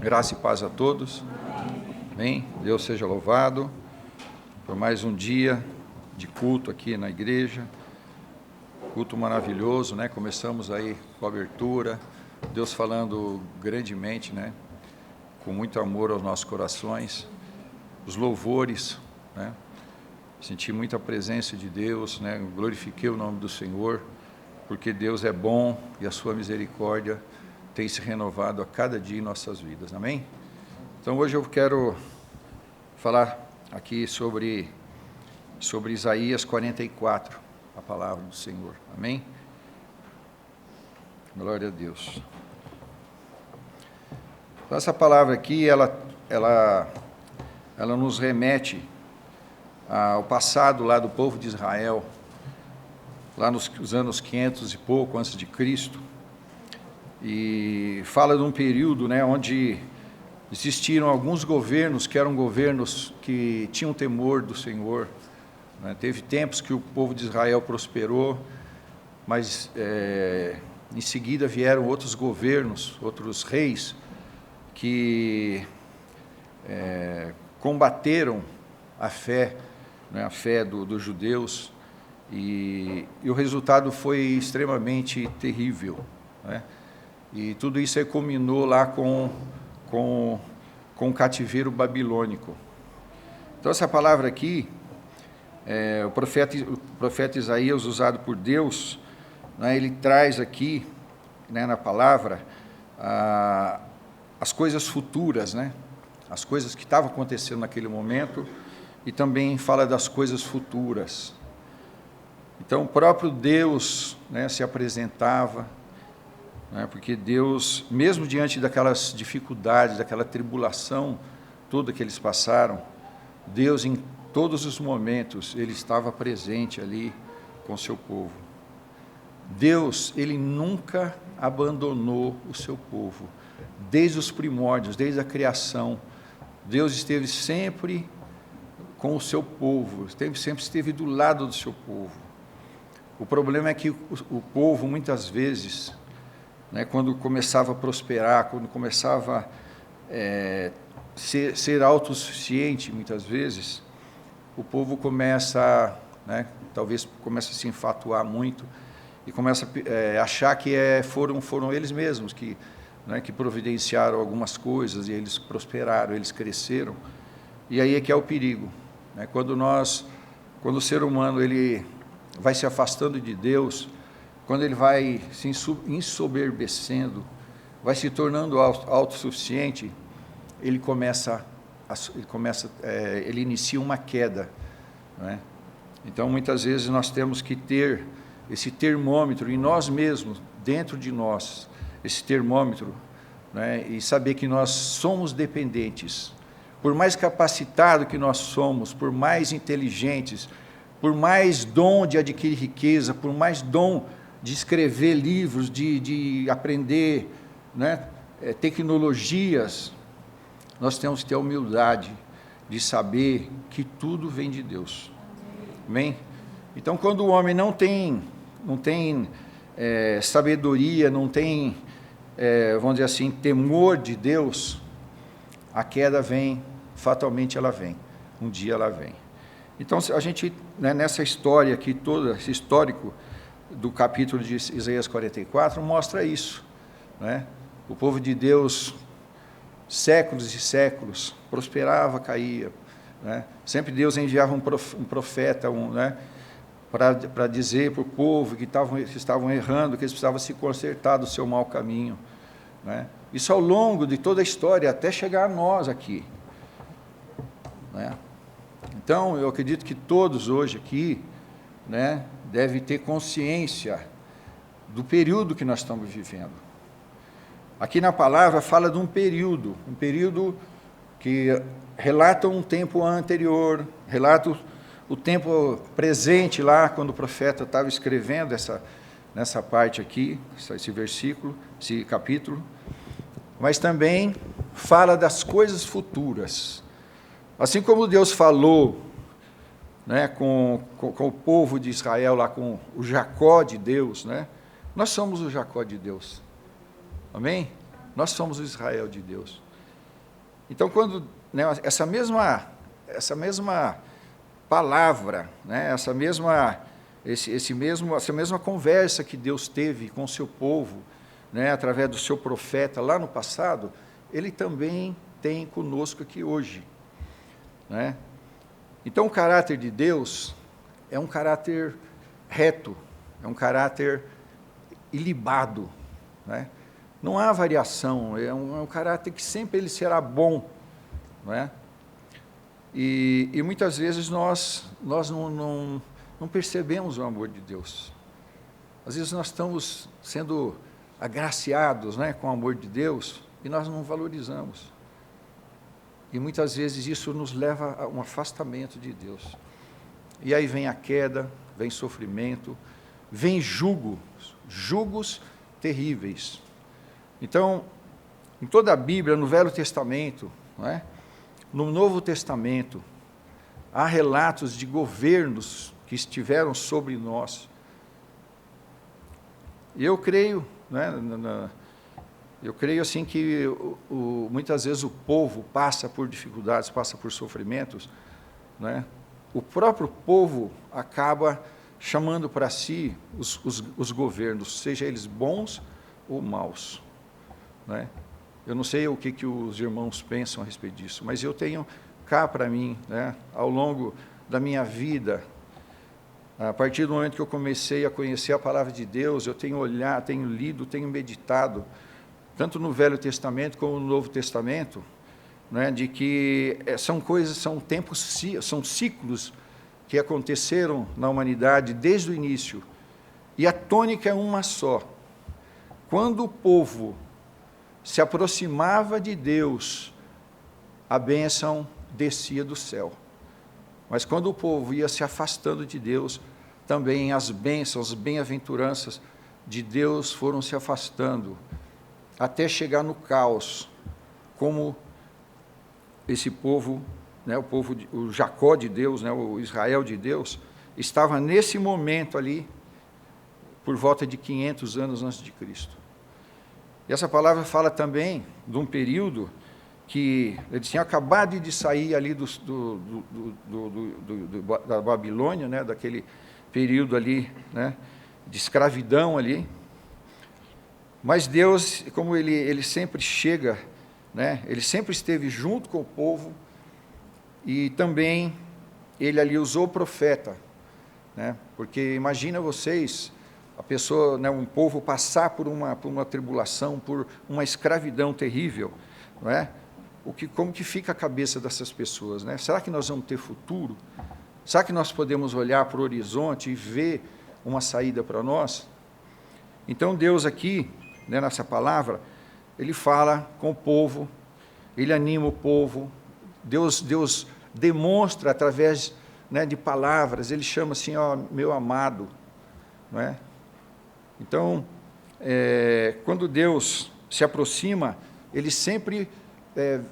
Graça e paz a todos. Amém. Deus seja louvado por mais um dia de culto aqui na igreja. Culto maravilhoso, né? Começamos aí com a abertura, Deus falando grandemente, né? Com muito amor aos nossos corações. Os louvores, né? Senti muita presença de Deus, né? Glorifiquei o nome do Senhor, porque Deus é bom e a sua misericórdia tem se renovado a cada dia em nossas vidas, amém? Então hoje eu quero falar aqui sobre Isaías 44, a palavra do Senhor, amém? Glória a Deus. Então, essa palavra aqui, ela nos remete ao passado lá do povo de Israel, lá nos anos 500 e pouco antes de Cristo, e fala de um período, né, onde existiram alguns governos que eram governos que tinham temor do Senhor, né? Teve tempos que o povo de Israel prosperou, mas em seguida vieram outros governos, outros reis, que combateram a fé, né, a fé dos judeus, e o resultado foi extremamente terrível, né? E tudo isso aí culminou lá com o cativeiro babilônico. Então, essa palavra aqui, o profeta Isaías, usado por Deus, né, ele traz aqui, né, na palavra, as coisas futuras, né, as coisas que estavam acontecendo naquele momento, e também fala das coisas futuras. Então, o próprio Deus, né, se apresentava, porque Deus, mesmo diante daquelas dificuldades, daquela tribulação toda que eles passaram, Deus, em todos os momentos, Ele estava presente ali com o seu povo. Deus, Ele nunca abandonou o seu povo, desde os primórdios, desde a criação. Deus esteve sempre com o seu povo, sempre esteve do lado do seu povo. O problema é que o povo, muitas vezes, né, quando começava a prosperar, quando começava a ser autossuficiente, muitas vezes, o povo começa, né, talvez começa a se enfatuar muito e começa a achar que foram eles mesmos que, né, que providenciaram algumas coisas, e eles prosperaram, eles cresceram. E aí é que é o perigo, né? Quando o ser humano ele vai se afastando de Deus, quando ele vai se ensoberbecendo, vai se tornando autossuficiente, ele inicia uma queda, né? Então, muitas vezes, nós temos que ter esse termômetro em nós mesmos, dentro de nós, esse termômetro, né? E saber que nós somos dependentes. Por mais capacitado que nós somos, por mais inteligentes, por mais dom de adquirir riqueza, por mais dom de escrever livros, de aprender, né, tecnologias, nós temos que ter a humildade de saber que tudo vem de Deus. Amém? Então, quando o homem não tem sabedoria, não tem, vamos dizer assim, temor de Deus, a queda vem, fatalmente ela vem, um dia ela vem. Então, a gente, né, nessa história aqui, todo esse histórico do capítulo de Isaías 44, mostra isso, né? O povo de Deus, séculos e séculos, prosperava, caía, né? Sempre Deus enviava um profeta, né, para dizer para o povo que estavam errando, que eles precisavam se consertar do seu mau caminho, né? Isso ao longo de toda a história, até chegar a nós aqui, né? Então, eu acredito que todos hoje aqui, né, devem ter consciência do período que nós estamos vivendo. Aqui na palavra fala de um período que relata um tempo anterior, relata o tempo presente lá, quando o profeta estava escrevendo nessa parte aqui, esse versículo, esse capítulo, mas também fala das coisas futuras. Assim como Deus falou, né, com o povo de Israel, lá com o Jacó de Deus, né? Nós somos o Jacó de Deus, amém? Nós somos o Israel de Deus. Então, quando, né, essa mesma palavra, né, essa mesma conversa que Deus teve com o seu povo, né, através do seu profeta lá no passado, Ele também tem conosco aqui hoje, né? Então, o caráter de Deus é um caráter reto, é um caráter ilibado, né? Não há variação, é um caráter que sempre ele será bom, não é? E muitas vezes nós não percebemos o amor de Deus. Às vezes nós estamos sendo agraciados, né, com o amor de Deus e nós não valorizamos. E muitas vezes isso nos leva a um afastamento de Deus. E aí vem a queda, vem sofrimento, vem jugos terríveis. Então, em toda a Bíblia, no Velho Testamento, não é? No Novo Testamento, há relatos de governos que estiveram sobre nós. E eu creio, né, eu creio assim que muitas vezes o povo passa por dificuldades, passa por sofrimentos, né? O próprio povo acaba chamando para si os governos, seja eles bons ou maus, né? Eu não sei o que os irmãos pensam a respeito disso, mas eu tenho cá para mim, né, ao longo da minha vida, a partir do momento que eu comecei a conhecer a palavra de Deus, eu tenho olhado, tenho lido, tenho meditado, tanto no Velho Testamento como no Novo Testamento, né, de que são coisas, são tempos, são ciclos que aconteceram na humanidade desde o início, e a tônica é uma só. Quando o povo se aproximava de Deus, a bênção descia do céu. Mas quando o povo ia se afastando de Deus, também as bênçãos, as bem-aventuranças de Deus foram se afastando, até chegar no caos, como esse povo, né, o Jacó de Deus, né, o Israel de Deus, estava nesse momento ali, por volta de 500 anos antes de Cristo. E essa palavra fala também de um período que eles tinham acabado de sair ali da Babilônia, né, daquele período ali, né, de escravidão ali. Mas Deus, como ele sempre chega, né, ele sempre esteve junto com o povo, e também ele ali usou o profeta, né, porque imagina vocês, a pessoa, né, um povo passar por uma tribulação, por uma escravidão terrível, não é? Como que fica a cabeça dessas pessoas, né? Será que nós vamos ter futuro? Será que nós podemos olhar para o horizonte e ver uma saída para nós? Então Deus aqui, né, nessa palavra, Ele fala com o povo, Ele anima o povo, Deus demonstra através, né, de palavras, Ele chama assim, ó, meu amado, não é? Então, quando Deus se aproxima, Ele sempre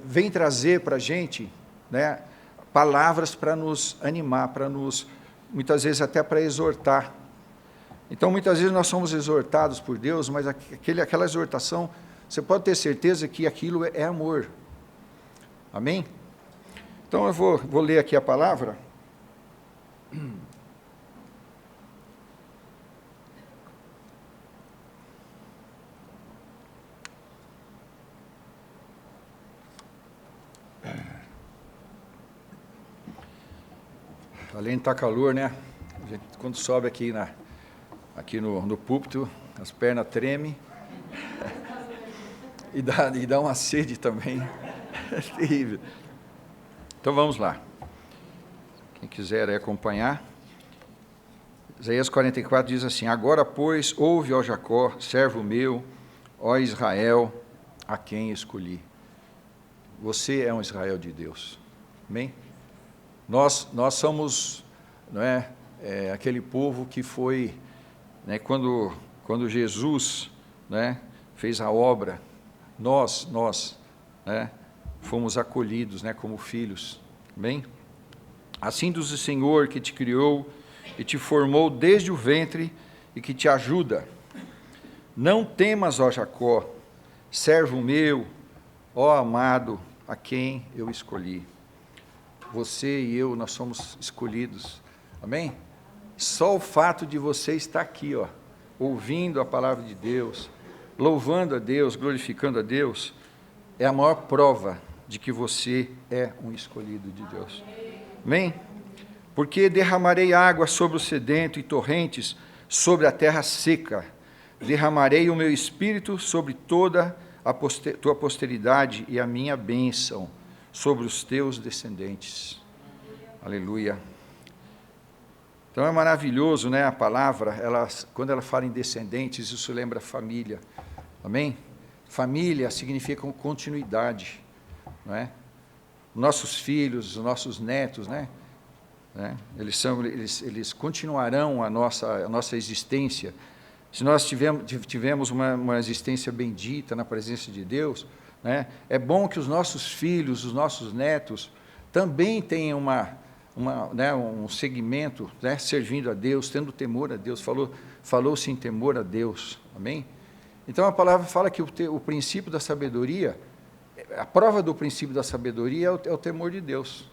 vem trazer para a gente, né, palavras para nos animar, muitas vezes até para exortar. Então, muitas vezes nós somos exortados por Deus, mas aquela exortação, você pode ter certeza que aquilo é amor. Amém? Então, eu vou ler aqui a palavra. Além de estar calor, né? A gente, quando sobe aqui no púlpito, as pernas tremem e dá uma sede também. É terrível. Então vamos lá. Quem quiser acompanhar. Isaías 44 diz assim: agora, pois, ouve, ó Jacó, servo meu, ó Israel, a quem escolhi. Você é um Israel de Deus. Amém? Nós somos, não é, aquele povo que foi, né, quando Jesus, né, fez a obra, nós né, fomos acolhidos, né, como filhos. Amém? Assim diz o Senhor que te criou e te formou desde o ventre e que te ajuda. Não temas, ó Jacó, servo meu, ó amado, a quem eu escolhi. Você e eu, nós somos escolhidos. Amém? Só o fato de você estar aqui, ó, ouvindo a palavra de Deus, louvando a Deus, glorificando a Deus, é a maior prova de que você é um escolhido de Deus. Amém? Porque derramarei água sobre o sedento e torrentes sobre a terra seca. Derramarei o meu espírito sobre toda a tua posteridade e a minha bênção sobre os teus descendentes. Aleluia. Então é maravilhoso, né, a palavra, quando ela fala em descendentes, isso lembra família. Amém? Família significa continuidade, não é? Nossos filhos, os nossos netos, né? Eles continuarão a nossa existência. Se nós tivemos uma existência bendita na presença de Deus, né, é bom que os nossos filhos, os nossos netos, também tenham um segmento, né, servindo a Deus, tendo temor a Deus. Falou-se em temor a Deus. Amém? Então a palavra fala que o princípio da sabedoria, a prova do princípio da sabedoria é o temor de Deus.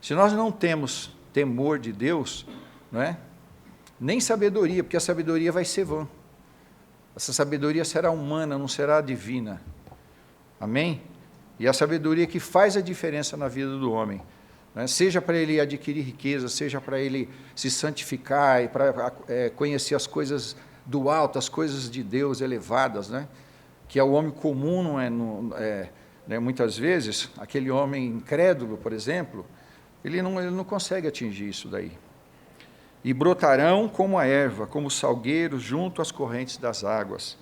Se nós não temos temor de Deus, não é? Nem sabedoria, porque a sabedoria vai ser vã. Essa sabedoria será humana, não será divina. Amém? E a sabedoria que faz a diferença na vida do homem, né? Seja para ele adquirir riqueza, seja para ele se santificar e para conhecer as coisas do alto, as coisas de Deus elevadas, né? Que ao homem comum não né, muitas vezes, aquele homem incrédulo, por exemplo, ele não consegue atingir isso daí. E brotarão como a erva, como salgueiros junto às correntes das águas.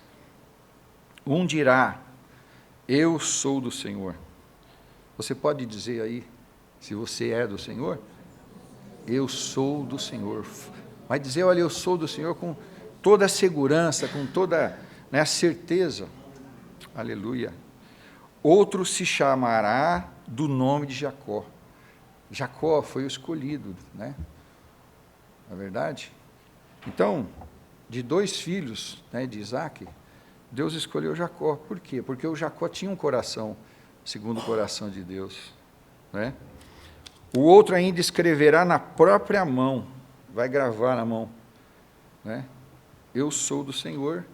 Um dirá, eu sou do Senhor. Você pode dizer aí, se você é do Senhor? Eu sou do Senhor. Vai dizer, olha, eu sou do Senhor com toda a segurança, com toda, né, a certeza. Aleluia. Outro se chamará do nome de Jacó. Jacó foi o escolhido, né? Não é verdade? Então, de 2 filhos, né, de Isaac, Deus escolheu Jacó. Por quê? Porque o Jacó tinha um coração segundo o coração de Deus, né? O outro ainda escreverá na própria mão, vai gravar na mão, né? Eu sou do Senhor,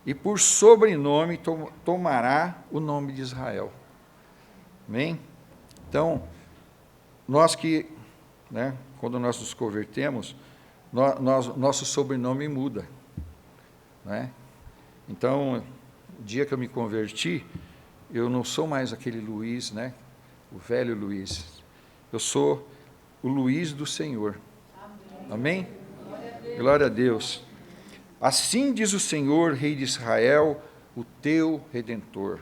e por sobrenome tomará o nome de Israel. Amém? Então, nós que, né, quando nós nos convertemos, nosso sobrenome muda, né? Então, o dia que eu me converti, eu não sou mais aquele Luiz, né, o velho Luiz. Eu sou o Luiz do Senhor. Amém? Glória a Deus. Assim diz o Senhor, Rei de Israel, o teu Redentor.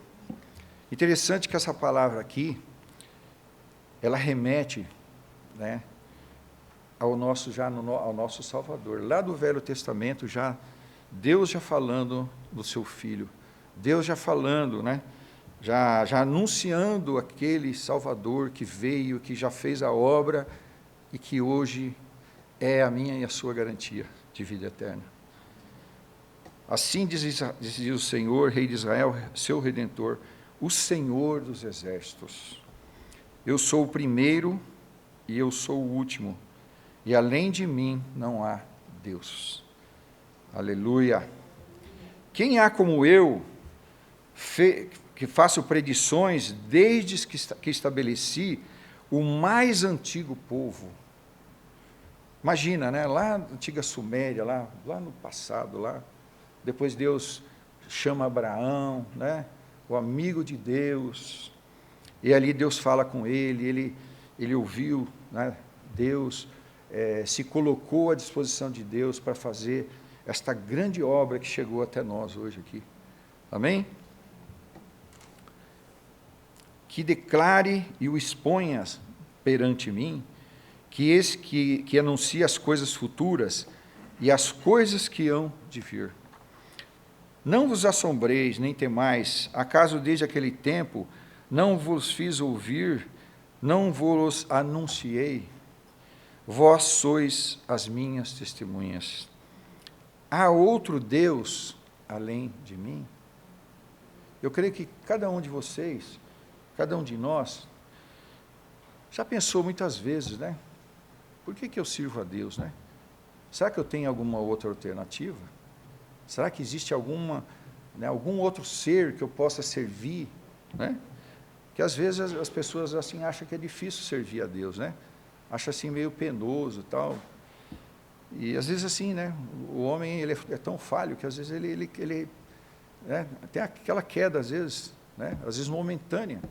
Interessante que essa palavra aqui, ela remete, né, ao nosso Salvador. Lá do Velho Testamento, Deus já falando do seu Filho, Deus já falando, né, já anunciando aquele Salvador que veio, que já fez a obra e que hoje é a minha e a sua garantia de vida eterna. Assim diz o Senhor, Rei de Israel, seu Redentor, o Senhor dos exércitos. Eu sou o primeiro e eu sou o último, e além de mim não há Deus. Aleluia. Quem há como eu, que faço predições desde que estabeleci o mais antigo povo? Imagina, né? Lá na antiga Suméria, lá no passado, depois Deus chama Abraão, né, o amigo de Deus, e ali Deus fala com ele ouviu, né, Deus se colocou à disposição de Deus para fazer esta grande obra que chegou até nós hoje aqui. Amém? Que declare e o exponhas perante mim, que anuncie as coisas futuras e as coisas que hão de vir. Não vos assombreis, nem temais, acaso desde aquele tempo não vos fiz ouvir, não vos anunciei? Vós sois as minhas testemunhas. Há outro Deus além de mim? Eu creio que cada um de vocês cada um de nós, já pensou muitas vezes, né? Por que eu sirvo a Deus, né? Será que eu tenho alguma outra alternativa? Será que existe algum outro ser que eu possa servir, né? Que às vezes as pessoas assim acham que é difícil servir a Deus, né? Acha assim meio penoso, tal. E às vezes assim, né? O homem ele é tão falho que às vezes ele né? Tem aquela queda às vezes, né? Às vezes momentânea.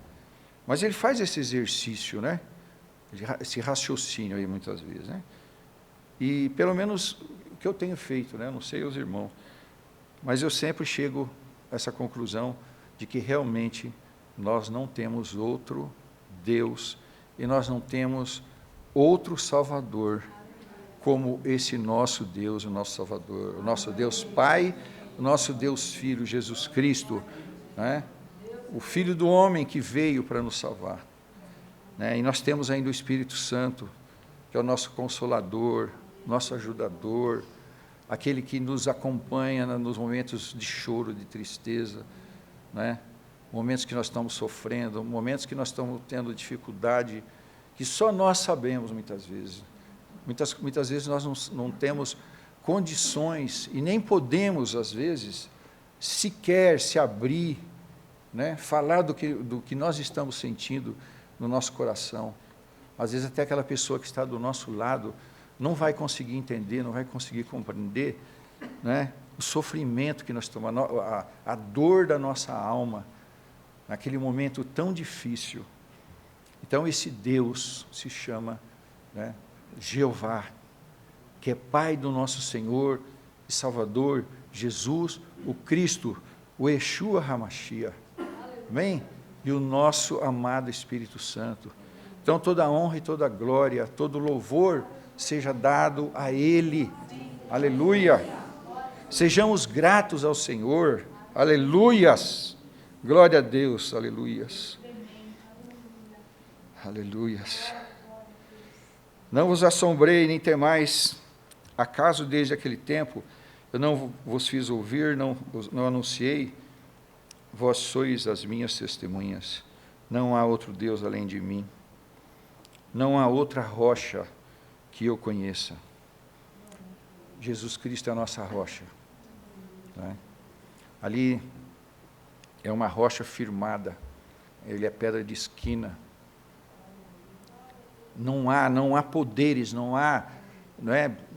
Mas ele faz esse exercício, né? Esse raciocínio aí muitas vezes, né? E pelo menos o que eu tenho feito, né? Não sei os irmãos, mas eu sempre chego a essa conclusão de que realmente nós não temos outro Deus e nós não temos outro Salvador como esse nosso Deus, o nosso Salvador, o nosso Deus Pai, o nosso Deus Filho, Jesus Cristo, né? O Filho do homem que veio para nos salvar, né? E nós temos ainda o Espírito Santo, que é o nosso Consolador, nosso ajudador, aquele que nos acompanha nos momentos de choro, de tristeza, né? Momentos que nós estamos sofrendo, momentos que nós estamos tendo dificuldade, que só nós sabemos muitas vezes. Muitas vezes nós não temos condições e nem podemos, às vezes, sequer se abrir, né? Falar do que nós estamos sentindo no nosso coração. Às vezes até aquela pessoa que está do nosso lado não vai conseguir entender, não vai conseguir compreender, né? O sofrimento que nós estamos, a dor da nossa alma, naquele momento tão difícil. Então esse Deus se chama, né, Jeová, que é Pai do nosso Senhor e Salvador, Jesus, o Cristo, o Yeshua HaMashiach. Amém? E o nosso amado Espírito Santo. Então toda a honra e toda a glória, todo louvor seja dado a Ele. Aleluia! Sejamos gratos ao Senhor. Aleluias! Glória a Deus, aleluias. Aleluias. Não vos assombrei, nem temais, acaso desde aquele tempo eu não vos fiz ouvir, não anunciei, vós sois as minhas testemunhas, não há outro Deus além de mim, não há outra rocha que eu conheça. Jesus Cristo é a nossa rocha, né? Ali é uma rocha firmada, ele é pedra de esquina. Não há poderes, não é,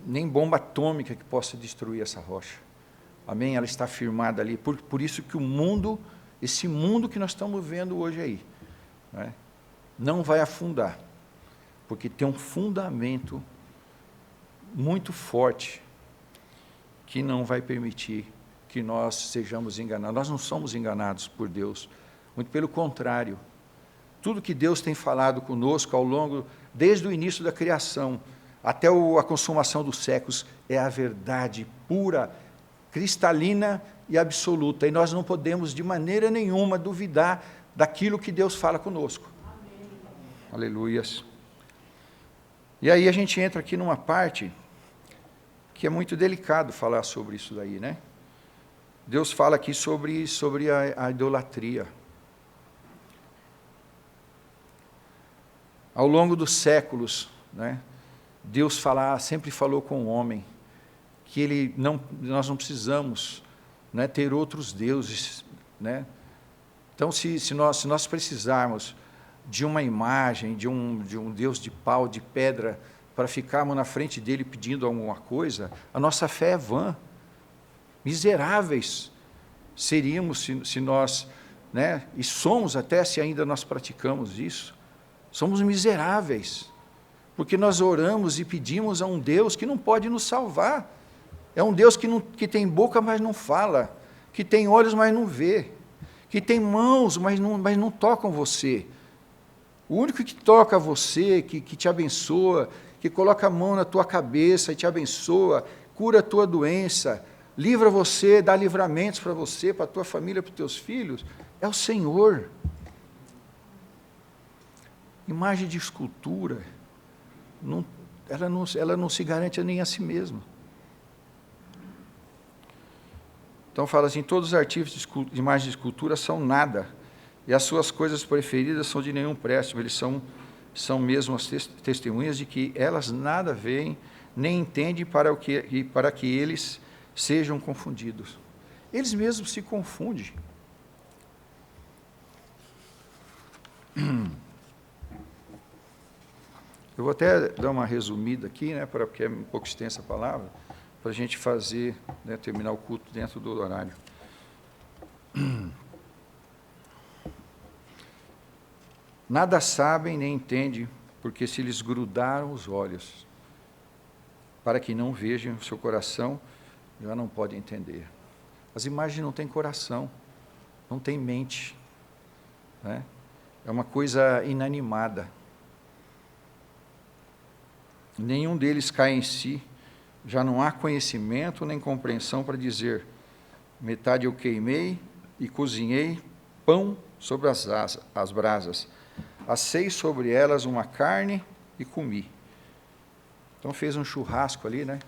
nem bomba atômica que possa destruir essa rocha. Amém? Ela está firmada ali. Por isso que o mundo, esse mundo que nós estamos vendo hoje aí, né, não vai afundar, porque tem um fundamento muito forte que não vai permitir que nós sejamos enganados. Nós não somos enganados por Deus, muito pelo contrário. Tudo que Deus tem falado conosco ao longo, desde o início da criação até a consumação dos séculos, é a verdade pura, cristalina e absoluta. E nós não podemos, de maneira nenhuma, duvidar daquilo que Deus fala conosco. Amém. Aleluias. E aí a gente entra aqui numa parte que é muito delicado falar sobre isso daí, né? Deus fala aqui sobre a idolatria. Ao longo dos séculos, né, Deus sempre falou com o homem que nós não precisamos, né, ter outros deuses, né? Então, se nós precisarmos de uma imagem, de um Deus de pau, de pedra, para ficarmos na frente dele pedindo alguma coisa, a nossa fé é vã. Miseráveis seríamos se nós, né, e somos até se ainda nós praticamos isso. Somos miseráveis, porque nós oramos e pedimos a um Deus que não pode nos salvar. É um Deus que tem boca, mas não fala, que tem olhos, mas não vê, que tem mãos, mas não tocam você. O único que toca você, que te abençoa, que coloca a mão na tua cabeça e te abençoa, cura a tua doença, livra você, dá livramentos para você, para a tua família, para os teus filhos, é o Senhor. Imagem de escultura, ela não se garante nem a si mesma. Então fala assim, todos os artifícios de imagem de escultura são nada, e as suas coisas preferidas são de nenhum préstimo. Eles são mesmo as testemunhas de que elas nada veem, nem entendem para que eles sejam confundidos. Eles mesmos se confundem. Eu vou até dar uma resumida aqui, né, porque é um pouco extensa a palavra, para a gente fazer, né, terminar o culto dentro do horário. Nada sabem nem entendem, porque se lhes grudaram os olhos, para que não vejam o seu coração, já não podem entender. As imagens não têm coração, não têm mente, né? É uma coisa inanimada. Nenhum deles cai em si, já não há conhecimento nem compreensão para dizer: metade eu queimei e cozinhei pão sobre as brasas, assei sobre elas uma carne e comi. Então fez um churrasco ali, né,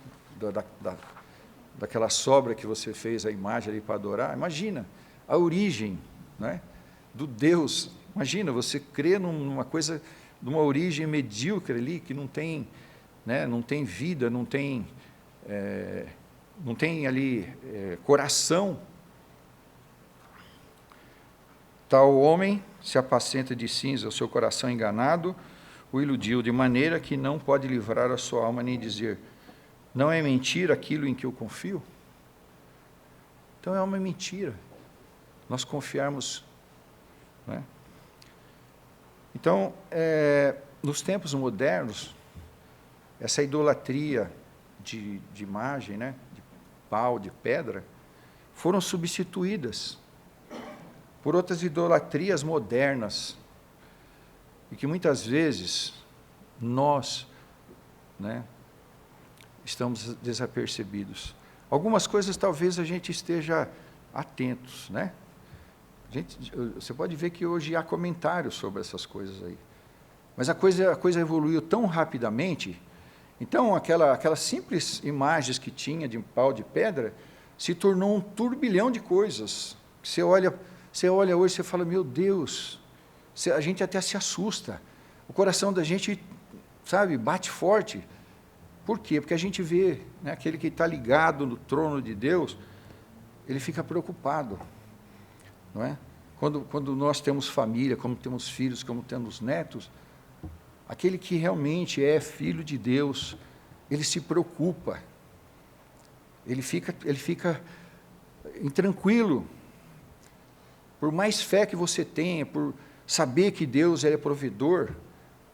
daquela sobra que você fez a imagem ali para adorar. Imagina a origem, né, do Deus. Imagina, você crê numa coisa, numa origem medíocre ali, que não tem, né, não tem vida, não tem ali coração. Tal homem se apacenta de cinza, o seu coração enganado o iludiu, de maneira que não pode livrar a sua alma nem dizer: não é mentira aquilo em que eu confio? Então é uma mentira nós confiarmos, né? Então, nos tempos modernos, essa idolatria de imagem, né, de pau, de pedra, foram substituídas por outras idolatrias modernas, e que muitas vezes nós, né, estamos desapercebidos. Algumas coisas talvez a gente esteja atentos, né? Você pode ver que hoje há comentários sobre essas coisas aí, mas a coisa evoluiu tão rapidamente. Então aquelas simples imagens que tinha de pau, de pedra, se tornou um turbilhão de coisas. Você olha hoje, você fala: meu Deus, a gente até se assusta, o coração da gente, sabe, bate forte. Por quê? Porque a gente vê, né, aquele que está ligado no trono de Deus, ele fica preocupado, não é? Quando nós temos família, como temos filhos, como temos netos, aquele que realmente é filho de Deus, ele se preocupa, ele fica intranquilo. Por mais fé que você tenha, por saber que Deus é provedor,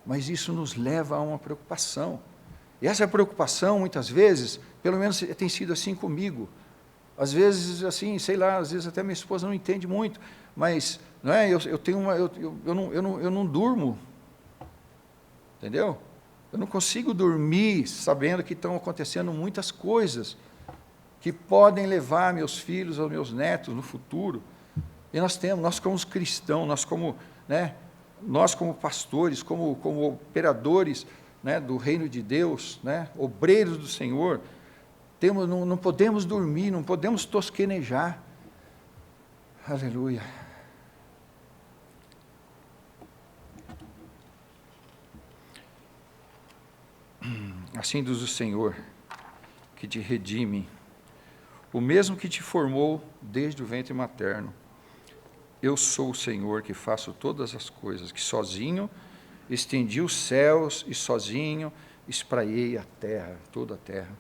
mas isso nos leva a uma preocupação. E essa preocupação, muitas vezes, pelo menos tem sido assim comigo. Às vezes, assim, sei lá, às vezes até minha esposa não entende muito, mas não é, eu não durmo, entendeu? Eu não consigo dormir sabendo que estão acontecendo muitas coisas que podem levar meus filhos ou meus netos no futuro. E nós como cristãos, nós como pastores, como operadores, né, do reino de Deus, né, obreiros do Senhor, não podemos dormir, não podemos tosquenejar. Aleluia. Assim diz o Senhor, que te redime, o mesmo que te formou desde o ventre materno. Eu sou o Senhor que faço todas as coisas, que sozinho estendi os céus e sozinho espraiei a terra, toda a terra,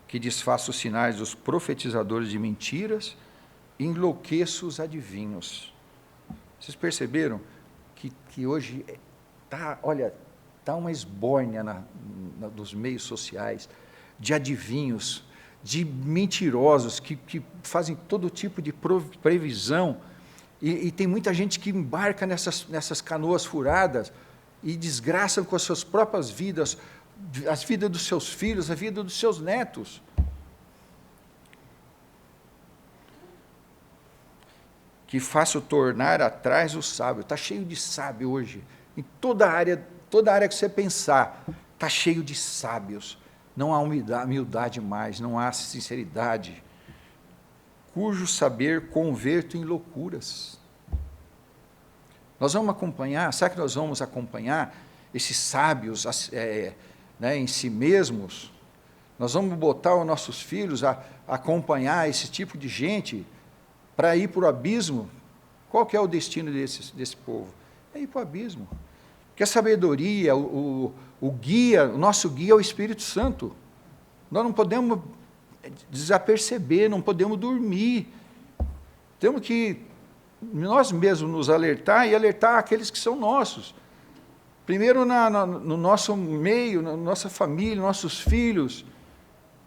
que desfaço os sinais dos profetizadores de mentiras e enlouqueço os adivinhos. Vocês perceberam que hoje está uma esbórnia dos meios sociais de adivinhos, de mentirosos que fazem todo tipo de previsão, e tem muita gente que embarca nessas canoas furadas e desgraçam com as suas próprias vidas, as vidas dos seus filhos, a vida dos seus netos. Que faço tornar atrás o sábio. Está cheio de sábio hoje. Em toda área que você pensar, está cheio de sábios. Não há humildade mais, não há sinceridade. Cujo saber converto em loucuras. Nós vamos acompanhar, será que nós vamos acompanhar esses sábios em si mesmos? Nós vamos botar os nossos filhos a acompanhar esse tipo de gente para ir para o abismo? Qual que é o destino desse povo? É ir para o abismo. Porque a sabedoria, o guia, o nosso guia é o Espírito Santo. Nós não podemos desaperceber, não podemos dormir. Temos que nós mesmos nos alertar e alertar aqueles que são nossos. Primeiro no nosso meio, na nossa família, nossos filhos.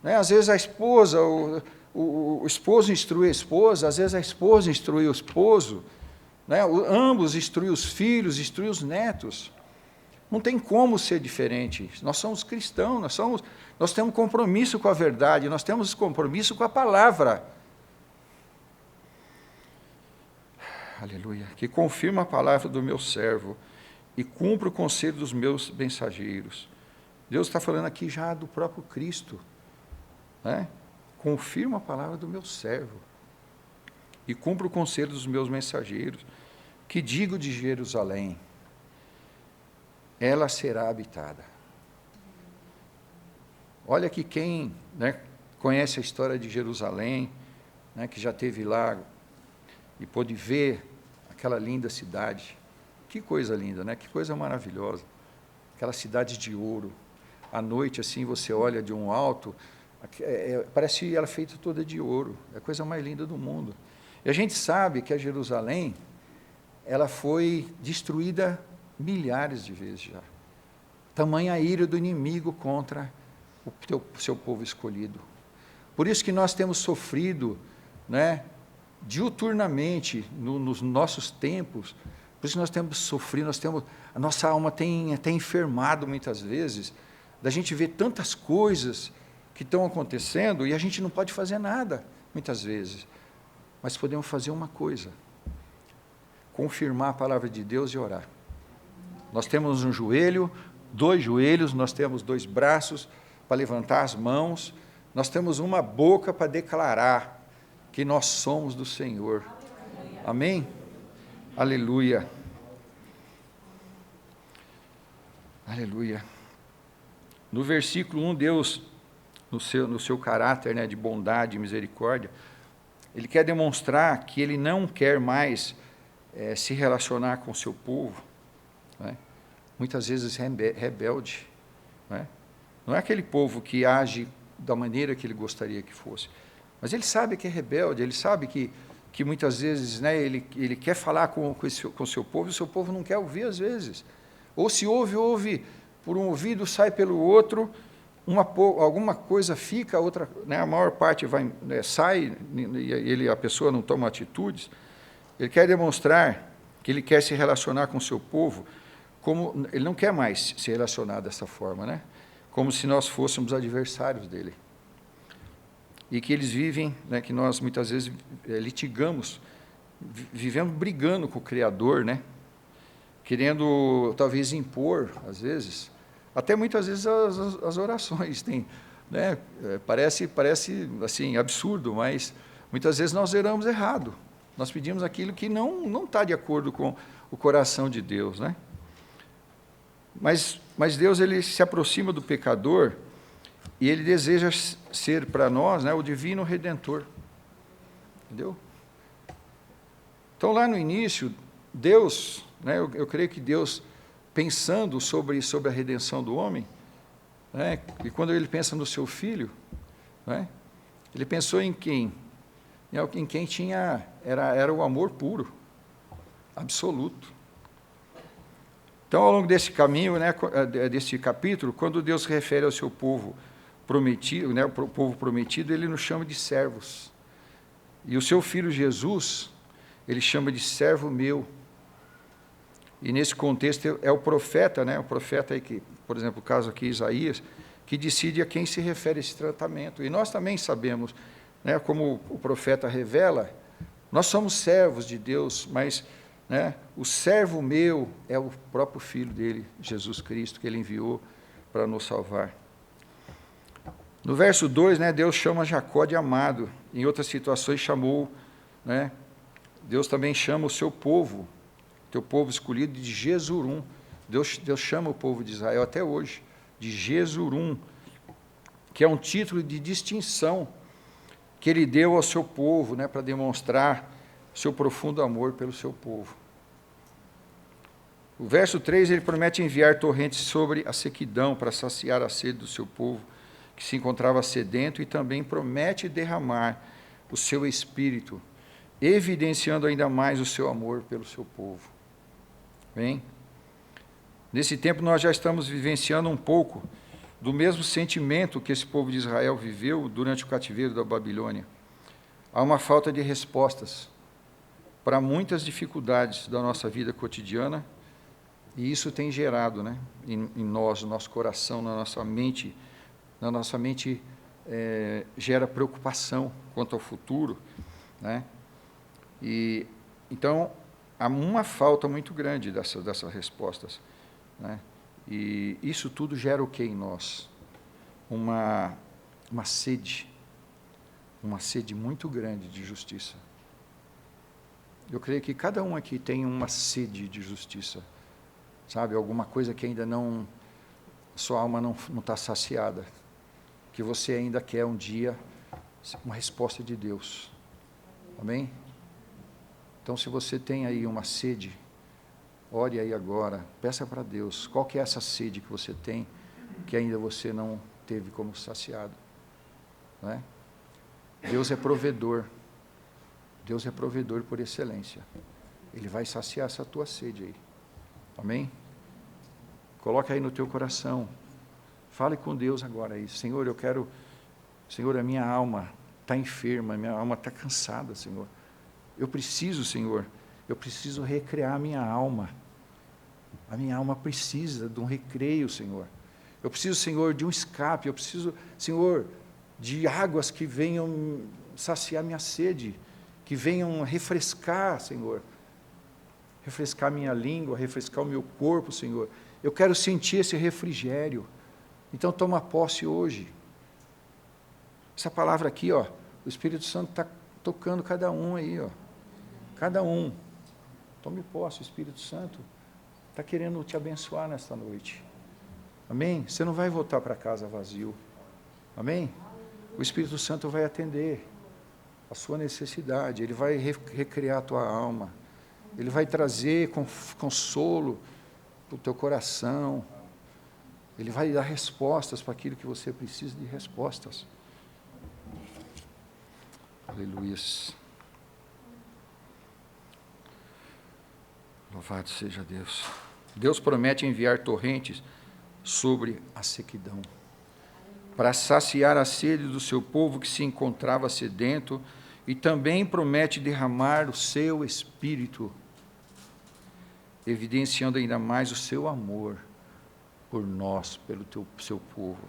Às vezes a esposa, o esposo instrui a esposa, às vezes a esposa instrui o esposo, ambos instruem os filhos, instruem os netos. Não tem como ser diferente. Nós somos cristãos, nós temos compromisso com a verdade, nós temos compromisso com a palavra. Aleluia. Que confirma a palavra do meu servo e cumpre o conselho dos meus mensageiros. Deus está falando aqui já do próprio Cristo. Confirma a palavra do meu servo e cumpre o conselho dos meus mensageiros, que digo de Jerusalém, ela será habitada. Olha que quem conhece a história de Jerusalém, que já esteve lá e pôde ver aquela linda cidade, que coisa linda, que coisa maravilhosa, aquela cidade de ouro. À noite, assim, você olha de um alto, parece ela feita toda de ouro, é a coisa mais linda do mundo. E a gente sabe que a Jerusalém, ela foi destruída milhares de vezes já. Tamanha a ira do inimigo contra o seu povo escolhido. Por isso que nós temos sofrido, diuturnamente, nos nossos tempos, por isso que nós temos sofrido, a nossa alma tem até enfermado muitas vezes, da gente ver tantas coisas que estão acontecendo e a gente não pode fazer nada, muitas vezes. Mas podemos fazer uma coisa: confirmar a palavra de Deus e orar. Nós temos um joelho, 2 joelhos, nós temos 2 braços para levantar as mãos, nós temos uma boca para declarar que nós somos do Senhor. Amém? Aleluia. Aleluia. No versículo 1, Deus, no seu caráter de bondade e misericórdia, Ele quer demonstrar que Ele não quer mais se relacionar com o seu povo, muitas vezes rebelde. Não é aquele povo que age da maneira que Ele gostaria que fosse, mas Ele sabe que é rebelde, Ele sabe que muitas vezes ele quer falar com o seu povo, e o seu povo não quer ouvir às vezes. Ou se ouve por um ouvido, sai pelo outro, alguma coisa fica, outra, a maior parte sai, e a pessoa não toma atitudes. Ele quer demonstrar que Ele quer se relacionar com o seu povo, como Ele não quer mais se relacionar dessa forma, como se nós fôssemos adversários dEle. E que eles vivem, que nós muitas vezes litigamos, vivemos brigando com o Criador, querendo talvez impor, às vezes, até muitas vezes as orações parece assim absurdo, mas muitas vezes nós oramos errado, nós pedimos aquilo que não está de acordo com o coração de Deus, Mas Deus, Ele se aproxima do pecador e Ele deseja ser para nós o divino Redentor. Entendeu? Então, lá no início, Deus, eu creio que Deus, pensando sobre a redenção do homem, e quando Ele pensa no seu Filho, Ele pensou em quem? Em quem era o amor puro, absoluto. Então, ao longo desse caminho, desse capítulo, quando Deus se refere ao seu povo prometido, o povo prometido, Ele nos chama de servos. E o seu Filho Jesus, Ele chama de servo meu. E nesse contexto é o profeta, o profeta aí que, por exemplo, o caso aqui Isaías, que decide a quem se refere esse tratamento. E nós também sabemos, como o profeta revela, nós somos servos de Deus, mas o servo meu é o próprio Filho dele, Jesus Cristo, que Ele enviou para nos salvar. No verso 2, Deus chama Jacó de amado. Em outras situações chamou, Deus também chama o seu povo, teu povo escolhido de Jesurum. Deus chama o povo de Israel até hoje, de Jesurum, que é um título de distinção que ele deu ao seu povo, né, para demonstrar seu profundo amor pelo seu povo. O verso 3, ele promete enviar torrentes sobre a sequidão para saciar a sede do seu povo, que se encontrava sedento, e também promete derramar o seu espírito, evidenciando ainda mais o seu amor pelo seu povo. Bem, nesse tempo nós já estamos vivenciando um pouco do mesmo sentimento que esse povo de Israel viveu durante o cativeiro da Babilônia. Há uma falta de respostas para muitas dificuldades da nossa vida cotidiana, e isso tem gerado, né, em nós, no nosso coração, na nossa mente gera preocupação quanto ao futuro, né? E então há uma falta muito grande dessas respostas, né? E isso tudo gera o que em nós? Uma sede muito grande de justiça. Eu creio que cada um aqui tem uma sede de justiça, sabe? Alguma coisa que ainda não, sua alma não está saciada, que você ainda quer um dia uma resposta de Deus. Amém? Então, se você tem aí uma sede, ore aí agora, peça para Deus, qual que é essa sede que você tem, que ainda você não teve como saciado, não é? Deus é provedor por excelência, Ele vai saciar essa tua sede aí, amém? Coloca aí no teu coração, fale com Deus agora aí, Senhor, Senhor, a minha alma está enferma, a minha alma está cansada, Senhor, eu preciso, Senhor, recriar a minha alma precisa de um recreio, Senhor, eu preciso, Senhor, de um escape, eu preciso, Senhor, de águas que venham saciar minha sede, que venham refrescar, Senhor, refrescar minha língua, refrescar o meu corpo, Senhor, eu quero sentir esse refrigério, então toma posse hoje, essa palavra aqui, ó, o Espírito Santo está tocando cada um aí, ó, cada um, tome posse, o Espírito Santo está querendo te abençoar nesta noite, amém? Você não vai voltar para casa vazio, amém? O Espírito Santo vai atender a sua necessidade, Ele vai recriar a tua alma, Ele vai trazer consolo para o teu coração, Ele vai dar respostas para aquilo que você precisa de respostas. Aleluia. Louvado seja Deus. Deus promete enviar torrentes sobre a sequidão, para saciar a sede do seu povo que se encontrava sedento, e também promete derramar o seu espírito, evidenciando ainda mais o seu amor por nós, pelo seu povo.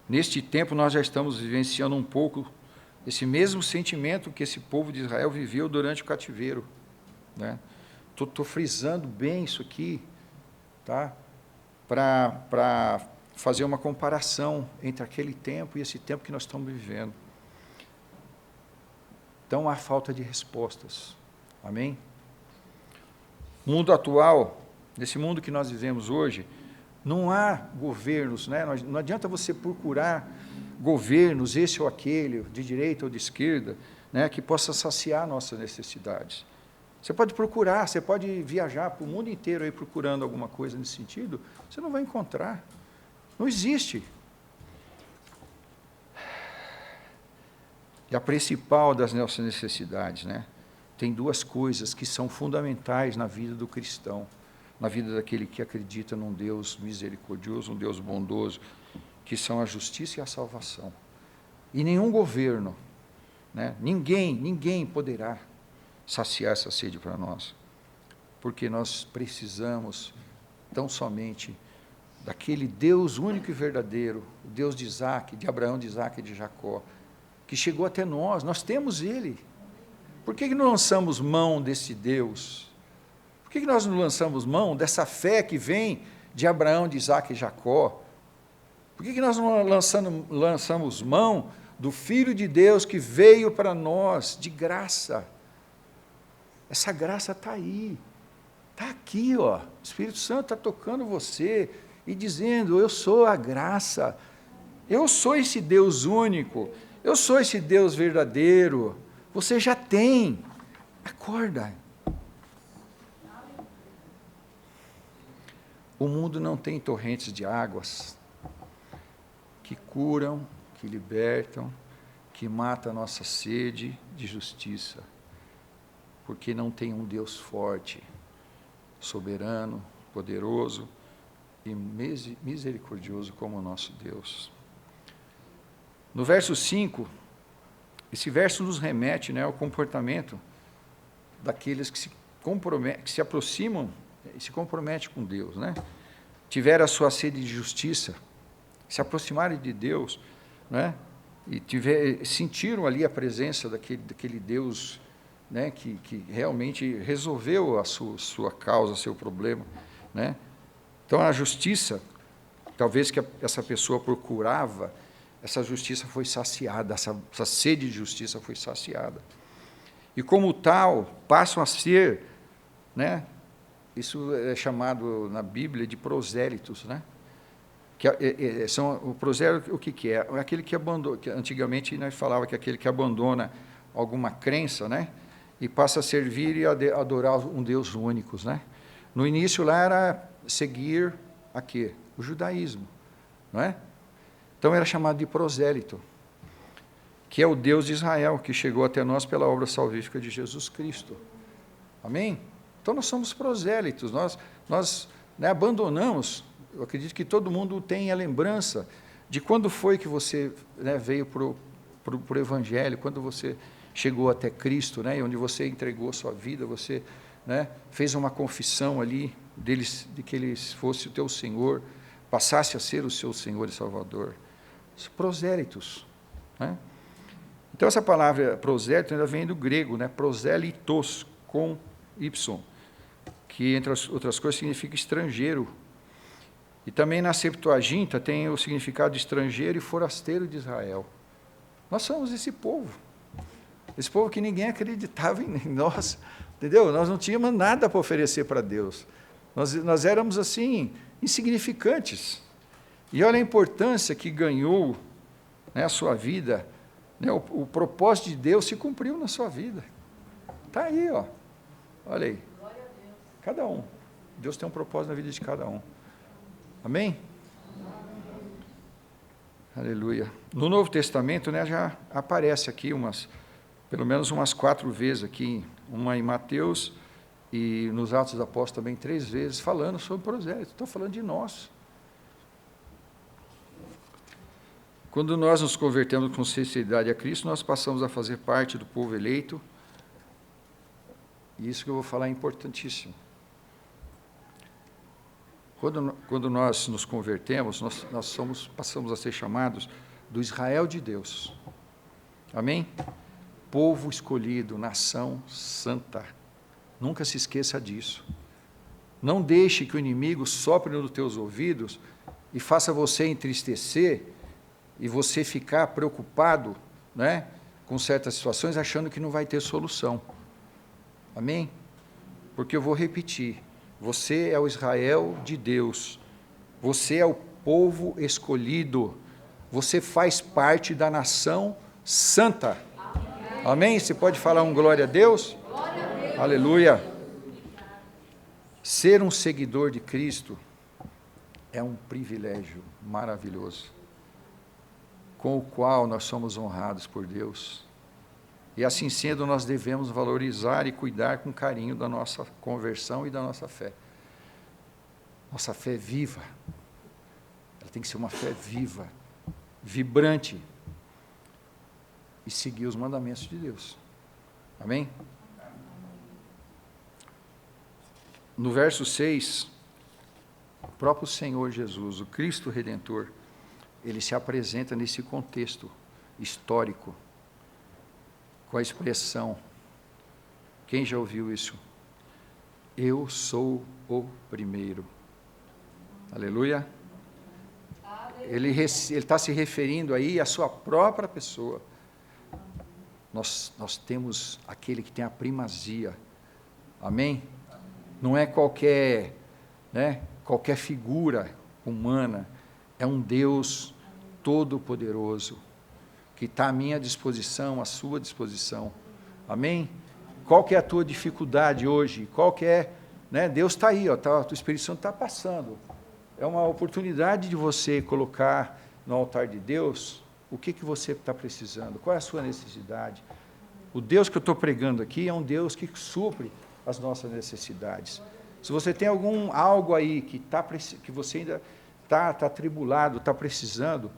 Neste tempo nós já estamos vivenciando um pouco esse mesmo sentimento que esse povo de Israel viveu durante o cativeiro, né? Estou frisando bem isso aqui, tá? Para fazer uma comparação entre aquele tempo e esse tempo que nós estamos vivendo. Então, há falta de respostas. Amém? No mundo atual, nesse mundo que nós vivemos hoje, não há governos, né? Não adianta você procurar governos, esse ou aquele, de direita ou de esquerda, né, que possa saciar nossas necessidades. Você pode procurar, você pode viajar para o mundo inteiro aí procurando alguma coisa nesse sentido, você não vai encontrar. Não existe. E a principal das nossas necessidades, né? Tem duas coisas que são fundamentais na vida do cristão, na vida daquele que acredita num Deus misericordioso, um Deus bondoso, que são a justiça e a salvação. E nenhum governo, né? Ninguém poderá saciar essa sede para nós, porque nós precisamos tão somente daquele Deus único e verdadeiro, o Deus de Isaac, de Abraão, de Isaac e de Jacó, que chegou até nós temos Ele. Por que não lançamos mão desse Deus? Por que nós não lançamos mão dessa fé que vem de Abraão, de Isaac e Jacó? Por que nós não lançamos mão do Filho de Deus que veio para nós de graça? Essa graça está aí. Está aqui, ó. O Espírito Santo está tocando você e dizendo: eu sou a graça, eu sou esse Deus único, eu sou esse Deus verdadeiro. Você já tem. Acorda. O mundo não tem torrentes de águas que curam, que libertam, que matam a nossa sede de justiça, porque não tem um Deus forte, soberano, poderoso e misericordioso como o nosso Deus. No verso 5, esse verso nos remete, né, ao comportamento daqueles que se aproximam e se comprometem com Deus, né? Tiveram a sua sede de justiça, se aproximarem de Deus, né? E sentiram ali a presença daquele Deus, né, que realmente resolveu a sua causa, seu problema, né? Então, a justiça, talvez que essa pessoa procurava, essa justiça foi saciada, essa sede de justiça foi saciada. E como tal, passam a ser, né, isso é chamado na Bíblia de prosélitos, né? O prosélito, o que é? É aquele que abandona, que antigamente nós falava que é aquele que abandona alguma crença, né, e passa a servir e adorar um Deus único, né? No início lá era seguir a quê? O judaísmo, não é? Então era chamado de prosélito, que é o Deus de Israel, que chegou até nós pela obra salvífica de Jesus Cristo. Amém? Então nós somos prosélitos, nós né, abandonamos. Eu acredito que todo mundo tem a lembrança de quando foi que você, né, veio para o Evangelho, quando você chegou até Cristo, né, e onde você entregou a sua vida, você, né, fez uma confissão ali de que Ele fosse o teu Senhor, passasse a ser o seu Senhor e Salvador. Os prosélitos, né? Então, essa palavra prosélito ainda vem do grego, né, prosélitos, com Y, que, entre as outras coisas, significa estrangeiro. E também na Septuaginta tem o significado de estrangeiro e forasteiro de Israel. Nós somos esse povo que ninguém acreditava em nós, entendeu? Nós não tínhamos nada para oferecer para Deus. Nós éramos assim, insignificantes. E olha a importância que ganhou, né, a sua vida, né, o propósito de Deus se cumpriu na sua vida. Está aí, ó. Olha aí. Cada um. Deus tem um propósito na vida de cada um. Amém? Aleluia. No Novo Testamento, né, já aparece aqui pelo menos umas 4 vezes aqui, uma em Mateus e nos Atos dos Apóstolos também 3 vezes, falando sobre prosélito. Estou falando de nós. Quando nós nos convertemos com sinceridade a Cristo, nós passamos a fazer parte do povo eleito. E isso que eu vou falar é importantíssimo. Quando nós nos convertemos, passamos a ser chamados do Israel de Deus. Amém? Povo escolhido, nação santa. Nunca se esqueça disso. Não deixe que o inimigo sopre nos teus ouvidos e faça você entristecer e você ficar preocupado, né, com certas situações, achando que não vai ter solução. Amém? Porque eu vou repetir. Você é o Israel de Deus. Você é o povo escolhido. Você faz parte da nação santa. Amém? Você pode falar um glória a Deus? Glória a Deus. Aleluia. Ser um seguidor de Cristo é um privilégio maravilhoso, com o qual nós somos honrados por Deus. E assim sendo, nós devemos valorizar e cuidar com carinho da nossa conversão e da nossa fé. Nossa fé é viva. Ela tem que ser uma fé viva, vibrante, e seguir os mandamentos de Deus. Amém? No verso 6, o próprio Senhor Jesus, o Cristo Redentor, ele se apresenta nesse contexto histórico, com a expressão, quem já ouviu isso? Eu sou o primeiro. Aleluia. Ele está se referindo aí à sua própria pessoa. Nós temos aquele que tem a primazia. Amém? não é qualquer, né, qualquer figura humana, é um Deus todo-poderoso, que está à minha disposição, à sua disposição. Amém? Qual que é a tua dificuldade hoje? Qual que é, né? Deus está aí, ó, o Espírito Santo está passando. É uma oportunidade de você colocar no altar de Deus o que você está precisando, qual é a sua necessidade. O Deus que eu estou pregando aqui é um Deus que supre as nossas necessidades. Se você tem algo aí que você ainda está atribulado, está precisando,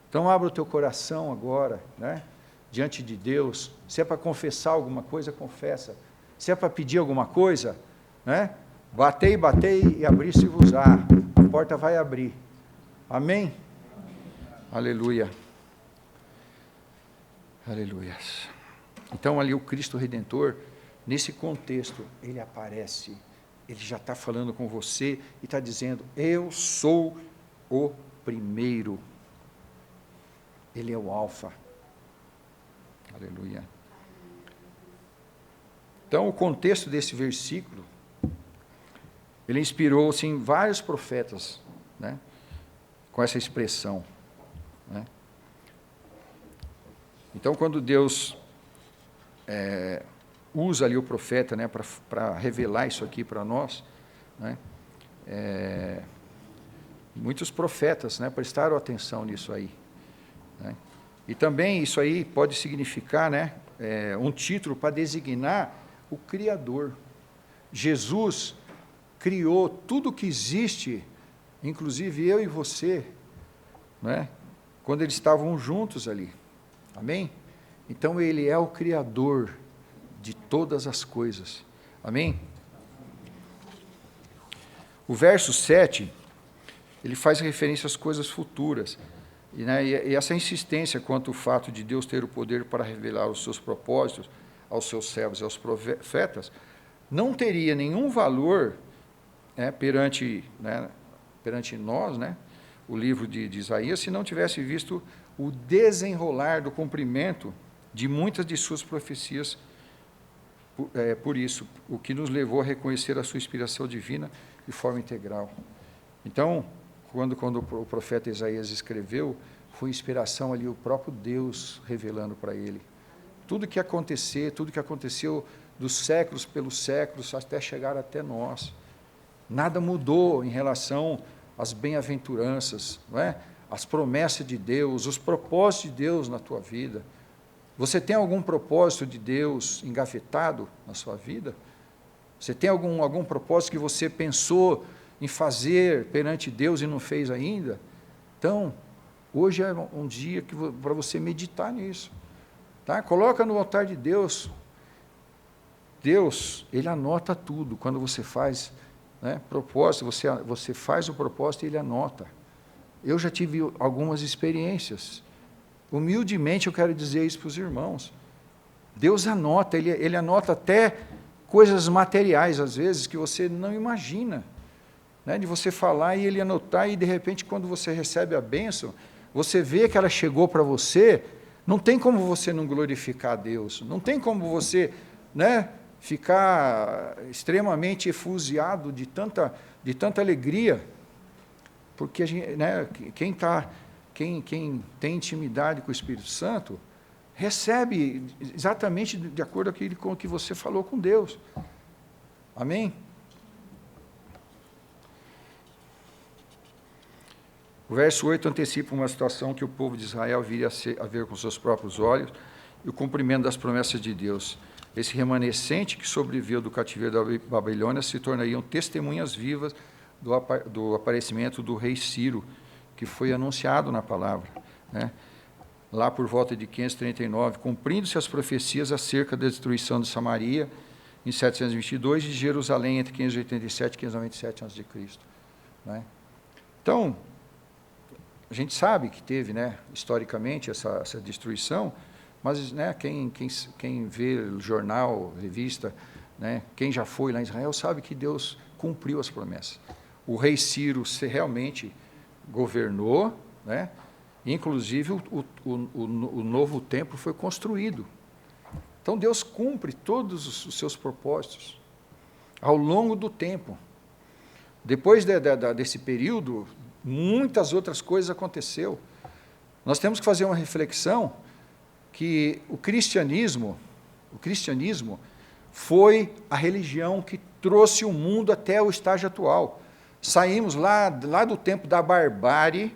então abra o teu coração agora, né, diante de Deus. Se é para confessar alguma coisa, confessa. Se é para pedir alguma coisa, né, batei e abri-se-vos-á. A porta vai abrir. Amém? Aleluia. Aleluia. Então, ali o Cristo Redentor, nesse contexto, ele aparece. Ele já está falando com você e está dizendo, eu sou o primeiro. Ele é o alfa. Aleluia. Então, o contexto desse versículo, ele inspirou, sim, vários profetas, né, com essa expressão, né? Então, quando Deus usa ali o profeta, né, para revelar isso aqui para nós, né, muitos profetas, né, prestaram atenção nisso aí, né? E também isso aí pode significar, né, um título para designar o Criador. Jesus criou tudo que existe, inclusive eu e você, né, quando eles estavam juntos ali. Amém? Então, ele é o Criador de todas as coisas. Amém? O verso 7, ele faz referência às coisas futuras. E essa insistência quanto ao fato de Deus ter o poder para revelar os seus propósitos aos seus servos e aos profetas, não teria nenhum valor, perante nós, né, o livro de Isaías, se não tivesse visto o desenrolar do cumprimento de muitas de suas profecias. Por isso, o que nos levou a reconhecer a sua inspiração divina de forma integral. Então, quando o profeta Isaías escreveu, foi inspiração ali, o próprio Deus revelando para ele. Tudo que aconteceu dos séculos pelos séculos, até chegar até nós. Nada mudou em relação às bem-aventuranças, não é? As promessas de Deus, os propósitos de Deus na tua vida. Você tem algum propósito de Deus engavetado na sua vida? Você tem algum propósito que você pensou em fazer perante Deus e não fez ainda? Então, hoje é um dia para você meditar nisso. Tá? Coloca no altar de Deus. Deus, ele anota tudo. Quando você faz, né, propósito, você faz o propósito e ele anota. Eu já tive algumas experiências. Humildemente eu quero dizer isso para os irmãos. Deus anota, ele anota até coisas materiais, às vezes, que você não imagina. Né, de você falar e ele anotar, e de repente, quando você recebe a bênção, você vê que ela chegou para você, não tem como você não glorificar a Deus, não tem como você, né, ficar extremamente efusiado de tanta alegria, porque a gente, né, quem tem intimidade com o Espírito Santo, recebe exatamente de acordo com o que você falou com Deus. Amém? O verso 8 antecipa uma situação que o povo de Israel viria a ver com seus próprios olhos, e o cumprimento das promessas de Deus. Esse remanescente que sobreviveu do cativeiro da Babilônia se tornariam testemunhas vivas do aparecimento do rei Ciro, que foi anunciado na palavra, né? Lá por volta de 539, cumprindo-se as profecias acerca da destruição de Samaria, em 722, e de Jerusalém, entre 587 e 597 a.C. Né? Então, a gente sabe que teve, né, historicamente, essa destruição, mas, né, quem vê jornal, revista, né, quem já foi lá em Israel, sabe que Deus cumpriu as promessas. O rei Ciro realmente governou, né, inclusive o novo templo foi construído. Então, Deus cumpre todos os seus propósitos. ao longo do tempo. Depois desse período, muitas outras coisas aconteceram. Nós temos que fazer uma reflexão que o cristianismo foi a religião que trouxe o mundo até o estágio atual. Saímos lá do tempo da barbárie,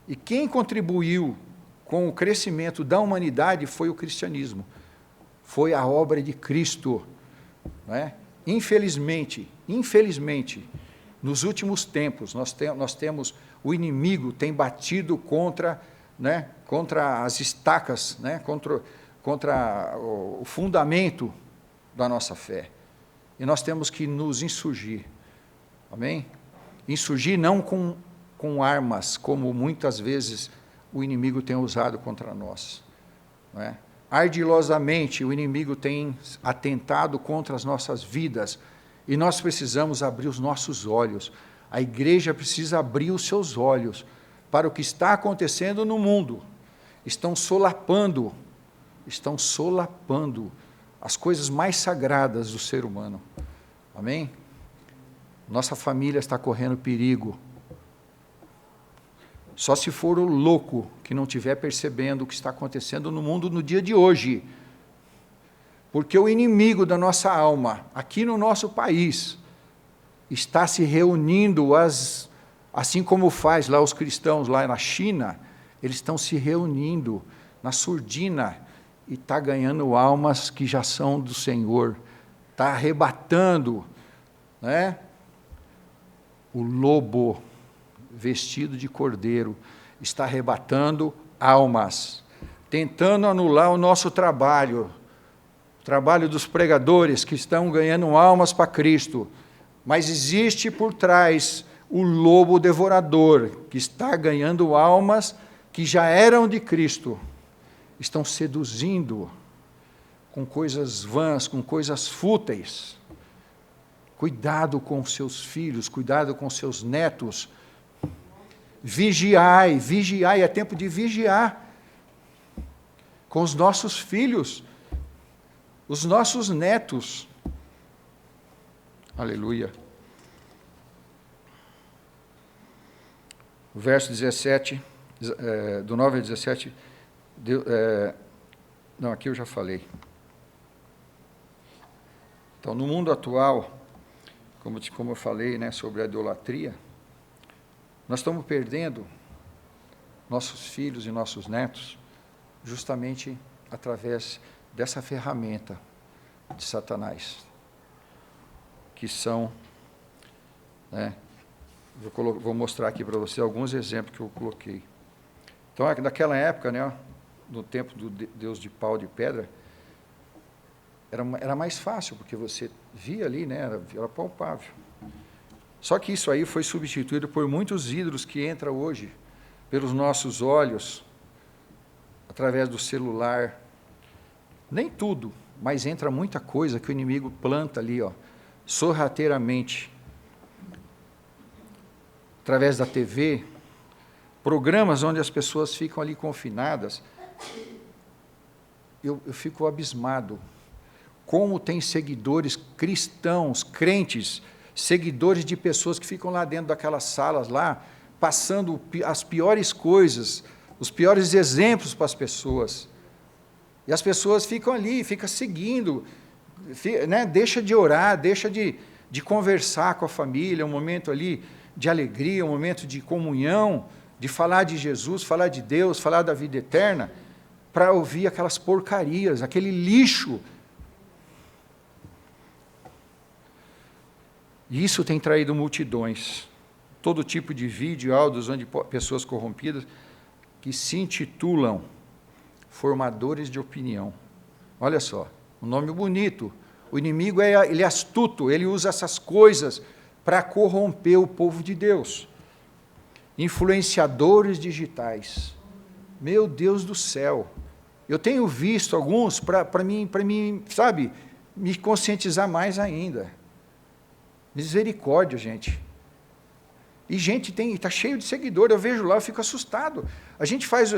e quem contribuiu com o crescimento da humanidade foi o cristianismo. Foi a obra de Cristo. Não é? Infelizmente, nos últimos tempos, nós temos, o inimigo tem batido contra as estacas, contra o fundamento da nossa fé. E nós temos que nos insurgir. Amém? Insurgir não com armas, como muitas vezes o inimigo tem usado contra nós. Não é? Ardilosamente, o inimigo tem atentado contra as nossas vidas, e nós precisamos abrir os nossos olhos. A igreja precisa abrir os seus olhos para o que está acontecendo no mundo. Estão solapando as coisas mais sagradas do ser humano. Amém? Nossa família está correndo perigo. Só se for o louco que não estiver percebendo o que está acontecendo no mundo no dia de hoje. Porque o inimigo da nossa alma, aqui no nosso país, está se reunindo, assim como faz lá os cristãos lá na China, eles estão se reunindo na surdina e está ganhando almas que já são do Senhor, está arrebatando, né? O lobo vestido de cordeiro está arrebatando almas, tentando anular o nosso trabalho, o trabalho dos pregadores que estão ganhando almas para Cristo, mas existe por trás o lobo devorador, que está ganhando almas que já eram de Cristo, estão seduzindo com coisas vãs, com coisas fúteis. Cuidado com seus filhos, cuidado com seus netos. Vigiai, é tempo de vigiar com os nossos filhos, os nossos netos. Aleluia. O verso 17, do 9 a 17, aqui eu já falei. Então, no mundo atual, como eu falei, sobre a idolatria, nós estamos perdendo nossos filhos e nossos netos justamente através dessa ferramenta de Satanás, que são, vou mostrar aqui para você alguns exemplos que eu coloquei. Então, naquela época, no tempo do Deus de pau de pedra, era mais fácil, porque você via ali, era palpável. Só que isso aí foi substituído por muitos ídolos que entram hoje pelos nossos olhos, através do celular. Nem tudo, mas entra muita coisa que o inimigo planta ali, sorrateiramente. Através da TV, programas onde as pessoas ficam ali confinadas. Eu fico abismado. Como tem seguidores cristãos, crentes, seguidores de pessoas que ficam lá dentro daquelas salas lá, passando as piores coisas, os piores exemplos para as pessoas. E as pessoas ficam ali, ficam seguindo, deixa de orar, deixa de conversar com a família, um momento ali de alegria, um momento de comunhão, de falar de Jesus, falar de Deus, falar da vida eterna, para ouvir aquelas porcarias, aquele lixo. E isso tem traído multidões, todo tipo de vídeo e áudios onde pessoas corrompidas que se intitulam formadores de opinião. Olha só, um nome bonito. O inimigo ele é astuto, ele usa essas coisas para corromper o povo de Deus. Influenciadores digitais. Meu Deus do céu. Eu tenho visto alguns para mim, me conscientizar mais ainda. Misericórdia, gente. E gente está cheio de seguidor, eu vejo lá, eu fico assustado. A gente faz,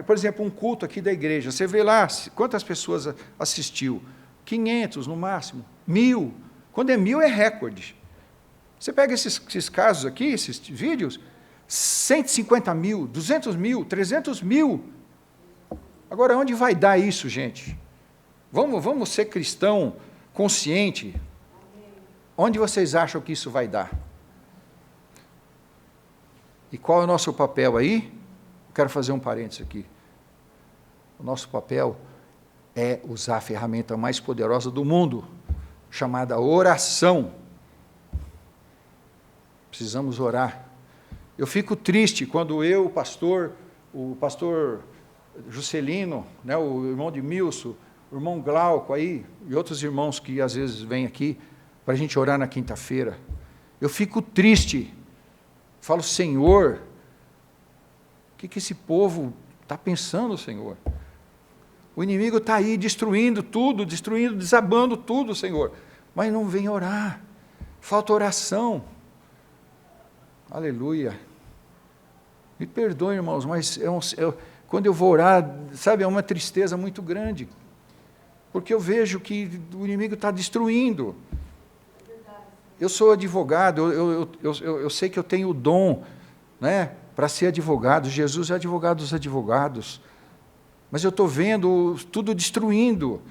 por exemplo, um culto aqui da igreja, você vê lá quantas pessoas assistiu, 500 no máximo, 1000, Quando é 1000 é recorde. Você pega esses casos aqui, esses vídeos, 150 mil, 200 mil, 300 mil. Agora, onde vai dar isso, gente? Vamos ser cristão consciente. Onde vocês acham que isso vai dar? E qual é o nosso papel aí? Quero fazer um parênteses aqui. O nosso papel é usar a ferramenta mais poderosa do mundo, chamada oração. Precisamos orar. Eu fico triste quando o pastor Juscelino, né, o irmão de Milson, o irmão Glauco aí, e outros irmãos que às vezes vêm aqui para a gente orar na quinta-feira. Eu fico triste. Falo, Senhor, o que esse povo está pensando, Senhor? O inimigo está aí destruindo tudo, desabando tudo, Senhor. Mas não vem orar. Falta oração. Aleluia. Me perdoem, irmãos, mas quando eu vou orar, sabe, é uma tristeza muito grande. Porque eu vejo que o inimigo está destruindo. Eu sou advogado, eu sei que eu tenho o dom, né, para ser advogado. Jesus é advogado dos advogados. Mas eu estou vendo tudo destruindo,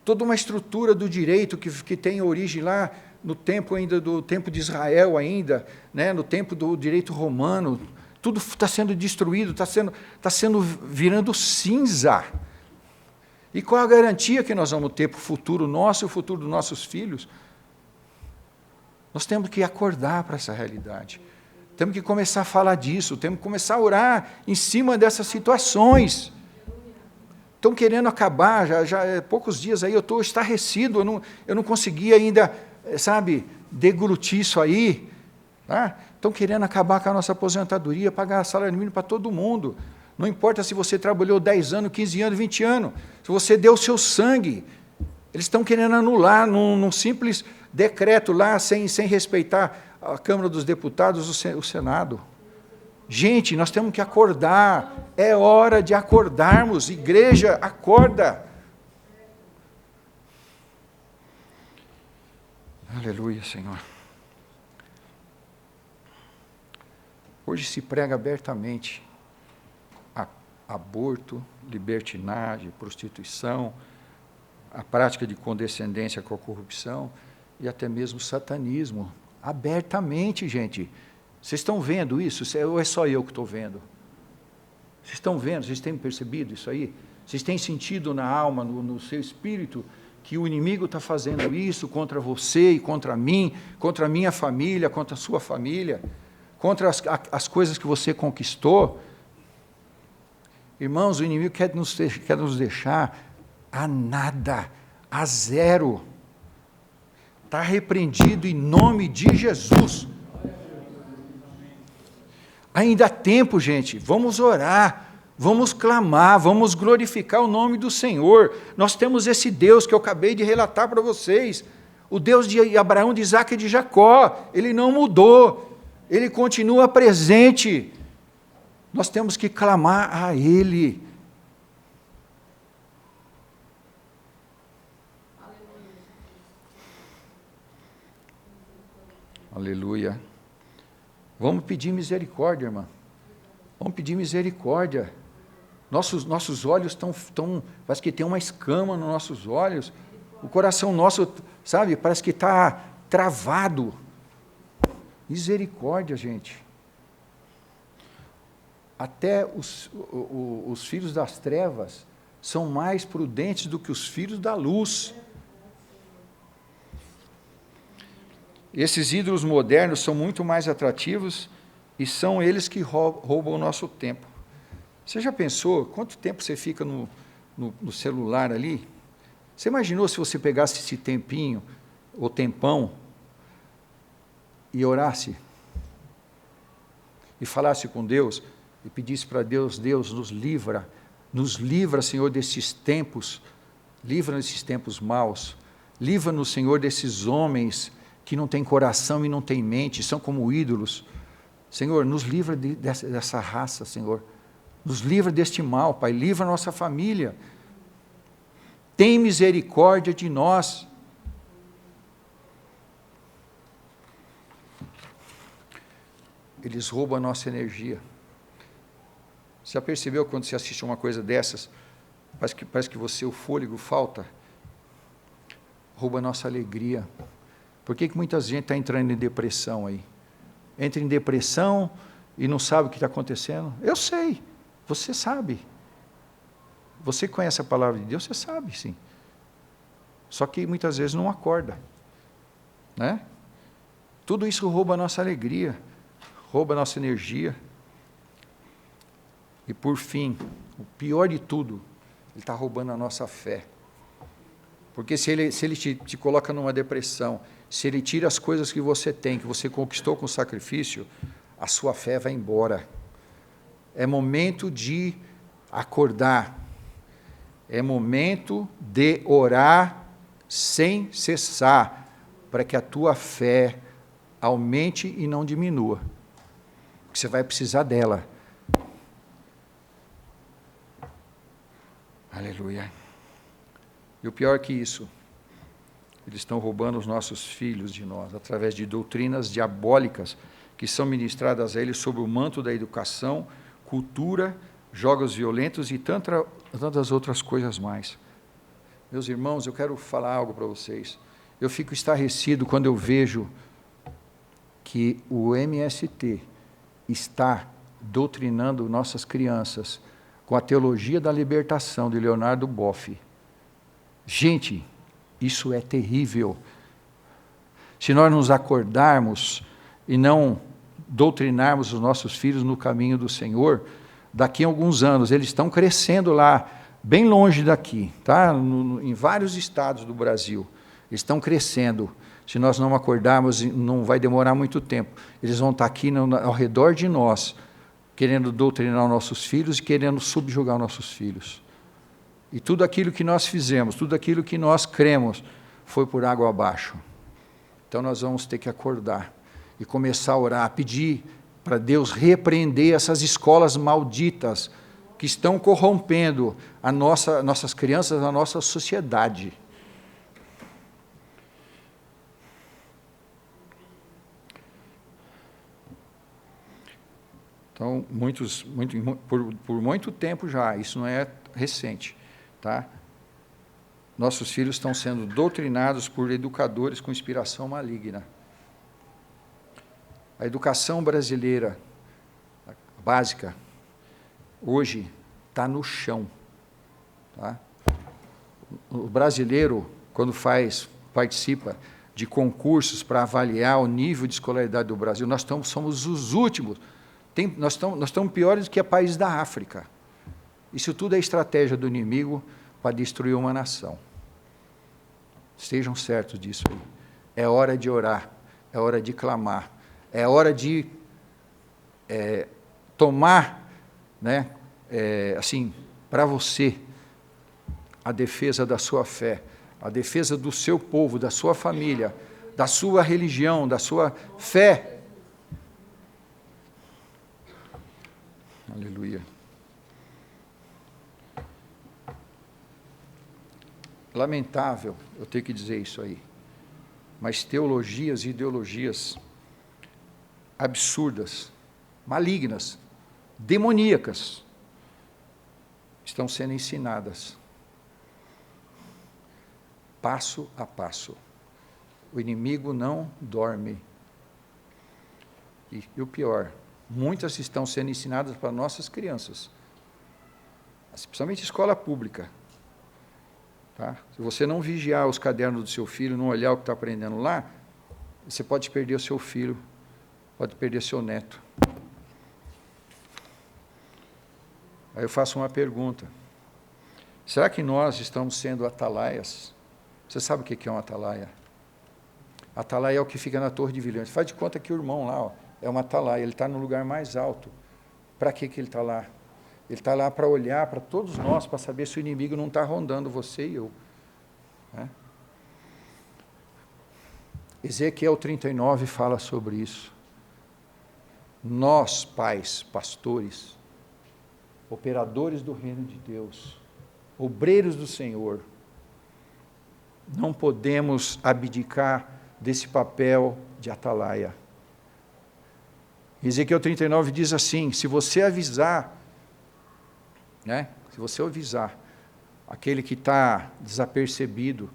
toda uma estrutura do direito que tem origem lá no tempo ainda do tempo de Israel ainda, né, no tempo do direito romano, tudo está sendo destruído, está sendo virando cinza. E qual a garantia que nós vamos ter para o futuro nosso e o futuro dos nossos filhos? Nós temos que acordar para essa realidade. Temos que começar a falar disso, temos que começar a orar em cima dessas situações. Estão querendo acabar, já poucos dias aí, eu estou estarrecido, eu não consegui ainda, sabe, deglutir isso aí. Tá? Estão querendo acabar com a nossa aposentadoria, pagar salário mínimo para todo mundo. Não importa se você trabalhou 10 anos, 15 anos, 20 anos, se você deu o seu sangue. Eles estão querendo anular num simples decreto lá, sem respeitar a Câmara dos Deputados, o Senado. Gente, nós temos que acordar, é hora de acordarmos, igreja, acorda. Aleluia, Senhor. Hoje se prega abertamente aborto, libertinagem, prostituição, a prática de condescendência com a corrupção e até mesmo satanismo, abertamente, gente. Vocês estão vendo isso? Ou é só eu que estou vendo? Vocês estão vendo? Vocês têm percebido isso aí? Vocês têm sentido na alma, no seu espírito, que o inimigo está fazendo isso contra você e contra mim, contra a minha família, contra a sua família, contra as coisas que você conquistou? Irmãos, o inimigo quer nos deixar a nada, a zero. Está repreendido em nome de Jesus. Ainda há tempo, gente, vamos orar, vamos clamar, vamos glorificar o nome do Senhor. Nós temos esse Deus que eu acabei de relatar para vocês, o Deus de Abraão, de Isaac e de Jacó. Ele não mudou, ele continua presente. Nós temos que clamar a Ele. Aleluia. Vamos pedir misericórdia, irmã. Vamos pedir misericórdia. Nossos olhos estão, parece que tem uma escama nos nossos olhos. O coração nosso, sabe, parece que está travado. Misericórdia, gente. Até os filhos das trevas são mais prudentes do que os filhos da luz. Esses ídolos modernos são muito mais atrativos e são eles que roubam o nosso tempo. Você já pensou quanto tempo você fica no celular ali? Você imaginou se você pegasse esse tempinho, ou tempão, e orasse? E falasse com Deus, e pedisse para Deus, Deus, nos livra, Senhor, desses tempos, livra-nos desses tempos maus, livra-nos, Senhor, desses homens que não têm coração e não têm mente, são como ídolos. Senhor, nos livra dessa raça, Senhor, nos livra deste mal, Pai, livra a nossa família, tem misericórdia de nós. eles roubam a nossa energia. Você já percebeu quando você assiste uma coisa dessas, parece que o fôlego falta? Rouba a nossa alegria. Por que muita gente está entrando em depressão aí? Entra em depressão e não sabe o que está acontecendo? Eu sei, você sabe. Você conhece a palavra de Deus, você sabe, sim. Só que muitas vezes não acorda, né? Tudo isso rouba a nossa alegria, rouba a nossa energia. E por fim, o pior de tudo, ele está roubando a nossa fé. Porque se ele te coloca numa depressão, se ele tira as coisas que você tem, que você conquistou com sacrifício, a sua fé vai embora. É momento de acordar. É momento de orar sem cessar, para que a tua fé aumente e não diminua. Porque você vai precisar dela. Aleluia. E o pior que isso, eles estão roubando os nossos filhos de nós, através de doutrinas diabólicas que são ministradas a eles sob o manto da educação, cultura, jogos violentos e tantas outras coisas mais. Meus irmãos, eu quero falar algo para vocês. Eu fico estarrecido quando eu vejo que o MST está doutrinando nossas crianças com a teologia da libertação de Leonardo Boff. Gente, isso é terrível. Se nós nos acordarmos e não doutrinarmos os nossos filhos no caminho do Senhor, daqui a alguns anos, eles estão crescendo lá, bem longe daqui, tá? Em vários estados do Brasil, eles estão crescendo. Se nós não acordarmos, não vai demorar muito tempo. Eles vão estar aqui ao redor de nós, querendo doutrinar os nossos filhos e querendo subjugar os nossos filhos. E tudo aquilo que nós fizemos, tudo aquilo que nós cremos, foi por água abaixo. Então nós vamos ter que acordar e começar a orar, pedir para Deus repreender essas escolas malditas que estão corrompendo nossas crianças, a nossa sociedade. Então, por muito tempo já, isso não é recente, tá? Nossos filhos estão sendo doutrinados por educadores com inspiração maligna. A educação brasileira, básica, hoje está no chão. Tá? O brasileiro, quando participa de concursos para avaliar o nível de escolaridade do Brasil, nós somos os últimos. Nós estamos piores do que países da África. Isso tudo é estratégia do inimigo para destruir uma nação. Estejam certos disso aí. É hora de orar, é hora de clamar, é hora de tomar, né, assim, para você, a defesa da sua fé, a defesa do seu povo, da sua família, da sua religião, da sua fé. Aleluia. Lamentável eu ter que dizer isso aí, mas teologias e ideologias absurdas, malignas, demoníacas, estão sendo ensinadas, passo a passo. O inimigo não dorme. E o pior, muitas estão sendo ensinadas para nossas crianças, principalmente escola pública. Tá? Se você não vigiar os cadernos do seu filho, não olhar o que está aprendendo lá, você pode perder o seu filho, pode perder seu neto. Aí eu faço uma pergunta. Será que nós estamos sendo atalaias? Você sabe o que é um atalaia? Atalaia é o que fica na torre de vigilância. Faz de conta que o irmão lá, ó, é uma atalaia, ele está no lugar mais alto. Para que ele está lá? Ele está lá para olhar para todos nós, para saber se o inimigo não está rondando você e eu. Né? Ezequiel 39 fala sobre isso. Nós, pais, pastores, operadores do reino de Deus, obreiros do Senhor, não podemos abdicar desse papel de atalaia. Ezequiel 39 diz assim: se você avisar, né? Se você avisar aquele que está desapercebido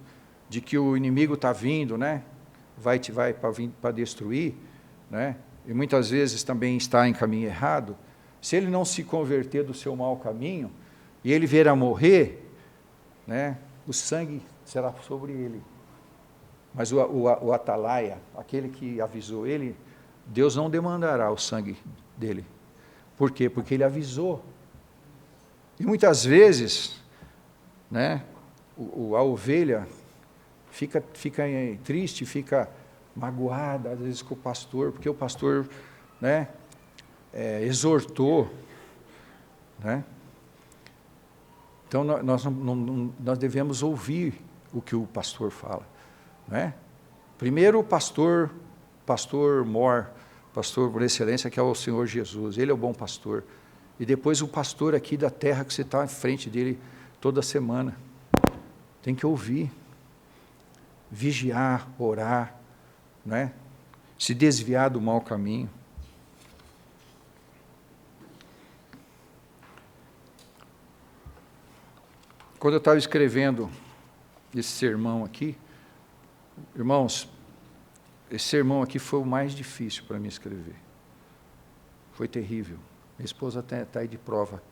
de que o inimigo está vindo, né? Vai para destruir, né? E muitas vezes também está em caminho errado. Se ele não se converter do seu mau caminho e ele vier a morrer, né? O sangue será sobre ele. Mas o atalaia, aquele que avisou ele, Deus não demandará o sangue dele. Por quê? Porque ele avisou. E muitas vezes, né, a ovelha fica triste, fica magoada, às vezes, com o pastor, porque o pastor, né, exortou. Né? Então, nós devemos ouvir o que o pastor fala. Né? Primeiro, o pastor mor, pastor por excelência, que é o Senhor Jesus, ele é o bom pastor. E depois o pastor aqui da terra, que você está em frente dele toda semana. Tem que ouvir, vigiar, orar, né? Se desviar do mau caminho. Quando eu estava escrevendo esse sermão aqui, irmãos, esse sermão aqui foi o mais difícil para mim escrever. Foi terrível. Minha esposa está aí de prova.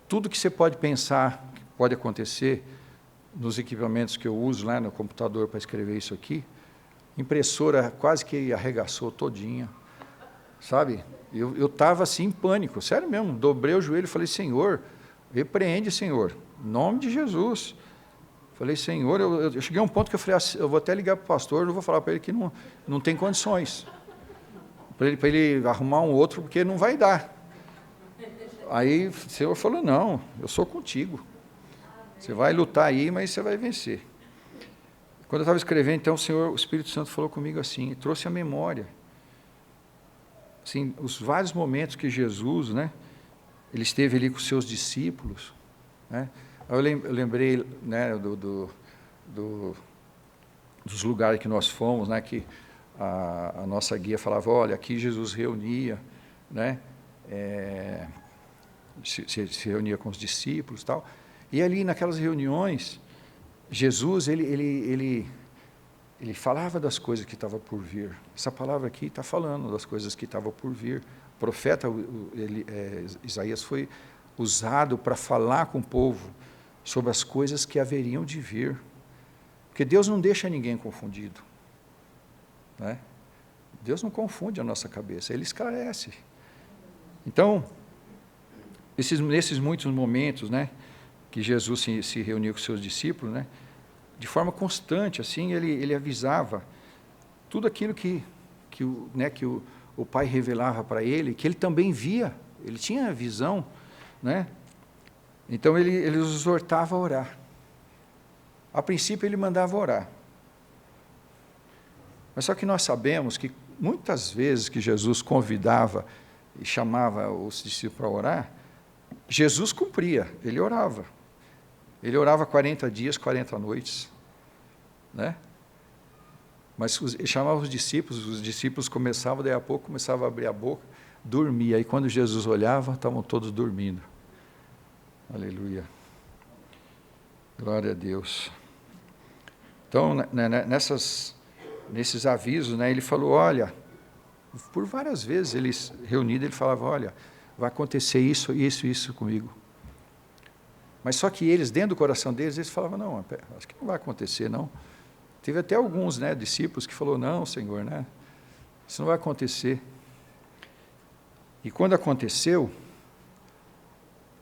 Tudo que você pode pensar que pode acontecer nos equipamentos que eu uso lá no computador para escrever isso aqui, impressora quase que arregaçou todinha, sabe? Eu estava assim em pânico, sério mesmo, dobrei o joelho e falei: Senhor, repreende, Senhor, em nome de Jesus. Falei: Senhor, eu cheguei a um ponto que eu falei: eu vou até ligar para o pastor, eu vou falar para ele que não tem condições, para ele arrumar um outro, porque não vai dar. Aí o Senhor falou: não, eu sou contigo, você vai lutar aí, mas você vai vencer. Quando eu estava escrevendo, então, o Espírito Santo falou comigo assim, trouxe a memória, assim, os vários momentos que Jesus, né, ele esteve ali com os seus discípulos, né. Eu lembrei, né, dos lugares que nós fomos, né, que a nossa guia falava: olha, aqui Jesus reunia, né, se reunia com os discípulos, tal. E ali naquelas reuniões, Jesus ele falava das coisas que estavam por vir. Essa palavra aqui está falando das coisas que estavam por vir. O profeta Isaías foi usado para falar com o povo sobre as coisas que haveriam de vir. Porque Deus não deixa ninguém confundido. Né? Deus não confunde a nossa cabeça, Ele esclarece. Então, nesses muitos momentos, né, que Jesus se reuniu com seus discípulos, né, de forma constante, assim, ele avisava tudo aquilo que o Pai revelava para ele, que ele também via, ele tinha visão, né? Então ele os exortava a orar. A princípio ele mandava orar. Mas só que nós sabemos que muitas vezes que Jesus convidava e chamava os discípulos para orar, Jesus cumpria, ele orava. Ele orava 40 dias, 40 noites. Né? Mas ele chamava os discípulos começavam, daí a pouco começavam a abrir a boca, dormia. Aí quando Jesus olhava, estavam todos dormindo. Aleluia. Glória a Deus. Então, nesses avisos, né, ele falou: olha, por várias vezes, eles reunidos, ele falava: olha, vai acontecer isso, isso, isso comigo. Mas só que eles, dentro do coração deles, eles falavam: não, acho que não vai acontecer, não. Teve até alguns, né, discípulos que falaram: não, Senhor, né, isso não vai acontecer. E quando aconteceu,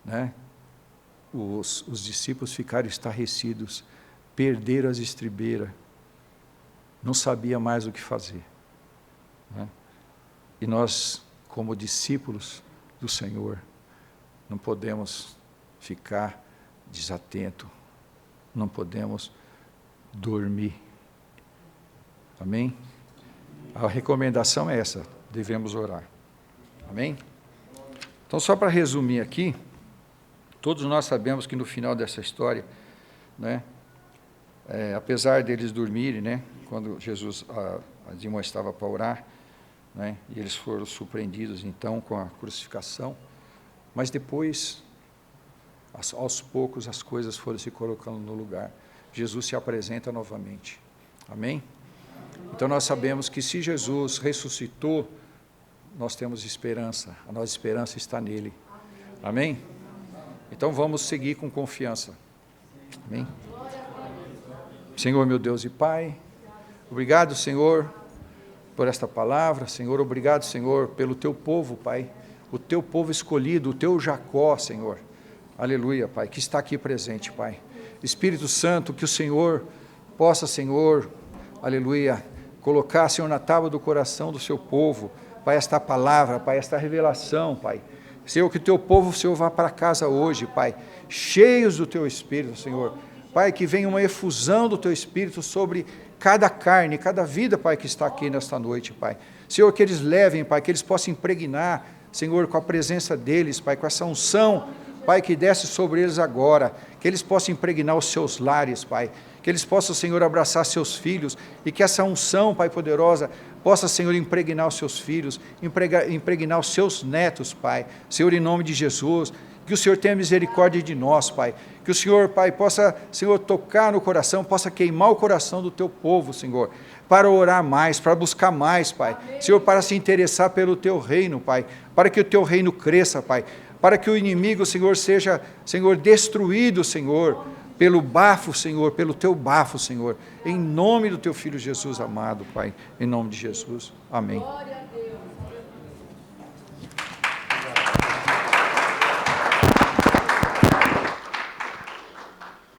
né, os discípulos ficaram estarrecidos, perderam as estribeiras, não sabia mais o que fazer. Né? E nós, como discípulos do Senhor, não podemos ficar desatentos, não podemos dormir. Amém? A recomendação é essa, devemos orar. Amém? Então, só para resumir aqui, todos nós sabemos que no final dessa história, né, apesar deles dormirem, né, quando Jesus, a irmã estava para orar, né? E eles foram surpreendidos, então, com a crucificação. Mas depois, aos poucos, as coisas foram se colocando no lugar. Jesus se apresenta novamente. Amém? Então, nós sabemos que se Jesus ressuscitou, nós temos esperança. A nossa esperança está nele. Amém? Então, vamos seguir com confiança. Amém? Senhor, meu Deus e Pai, obrigado, Senhor, por esta palavra. Senhor, obrigado, Senhor, pelo teu povo, Pai, o teu povo escolhido, o teu Jacó, Senhor, aleluia, Pai, que está aqui presente, Pai. Espírito Santo, que o Senhor possa, Senhor, aleluia, colocar, Senhor, na tábua do coração do seu povo, Pai, esta palavra, Pai, esta revelação, Pai. Senhor, que o teu povo, Senhor, vá para casa hoje, Pai, cheios do teu Espírito, Senhor. Pai, que venha uma efusão do teu Espírito sobre cada carne, cada vida, Pai, que está aqui nesta noite, Pai. Senhor, que eles levem, Pai, que eles possam impregnar, Senhor, com a presença deles, Pai, com essa unção, Pai, que desce sobre eles agora, que eles possam impregnar os seus lares, Pai, que eles possam, Senhor, abraçar seus filhos, e que essa unção, Pai poderosa, possa, Senhor, impregnar os seus filhos, impregnar os seus netos, Pai. Senhor, em nome de Jesus, que o Senhor tenha misericórdia de nós, Pai. Que o Senhor, Pai, possa, Senhor, tocar no coração, possa queimar o coração do teu povo, Senhor, para orar mais, para buscar mais, Pai. Senhor, para se interessar pelo teu reino, Pai, para que o teu reino cresça, Pai, para que o inimigo, Senhor, seja, Senhor, destruído, Senhor, pelo bafo, Senhor, pelo teu bafo, Senhor, em nome do teu Filho Jesus amado, Pai, em nome de Jesus. Amém.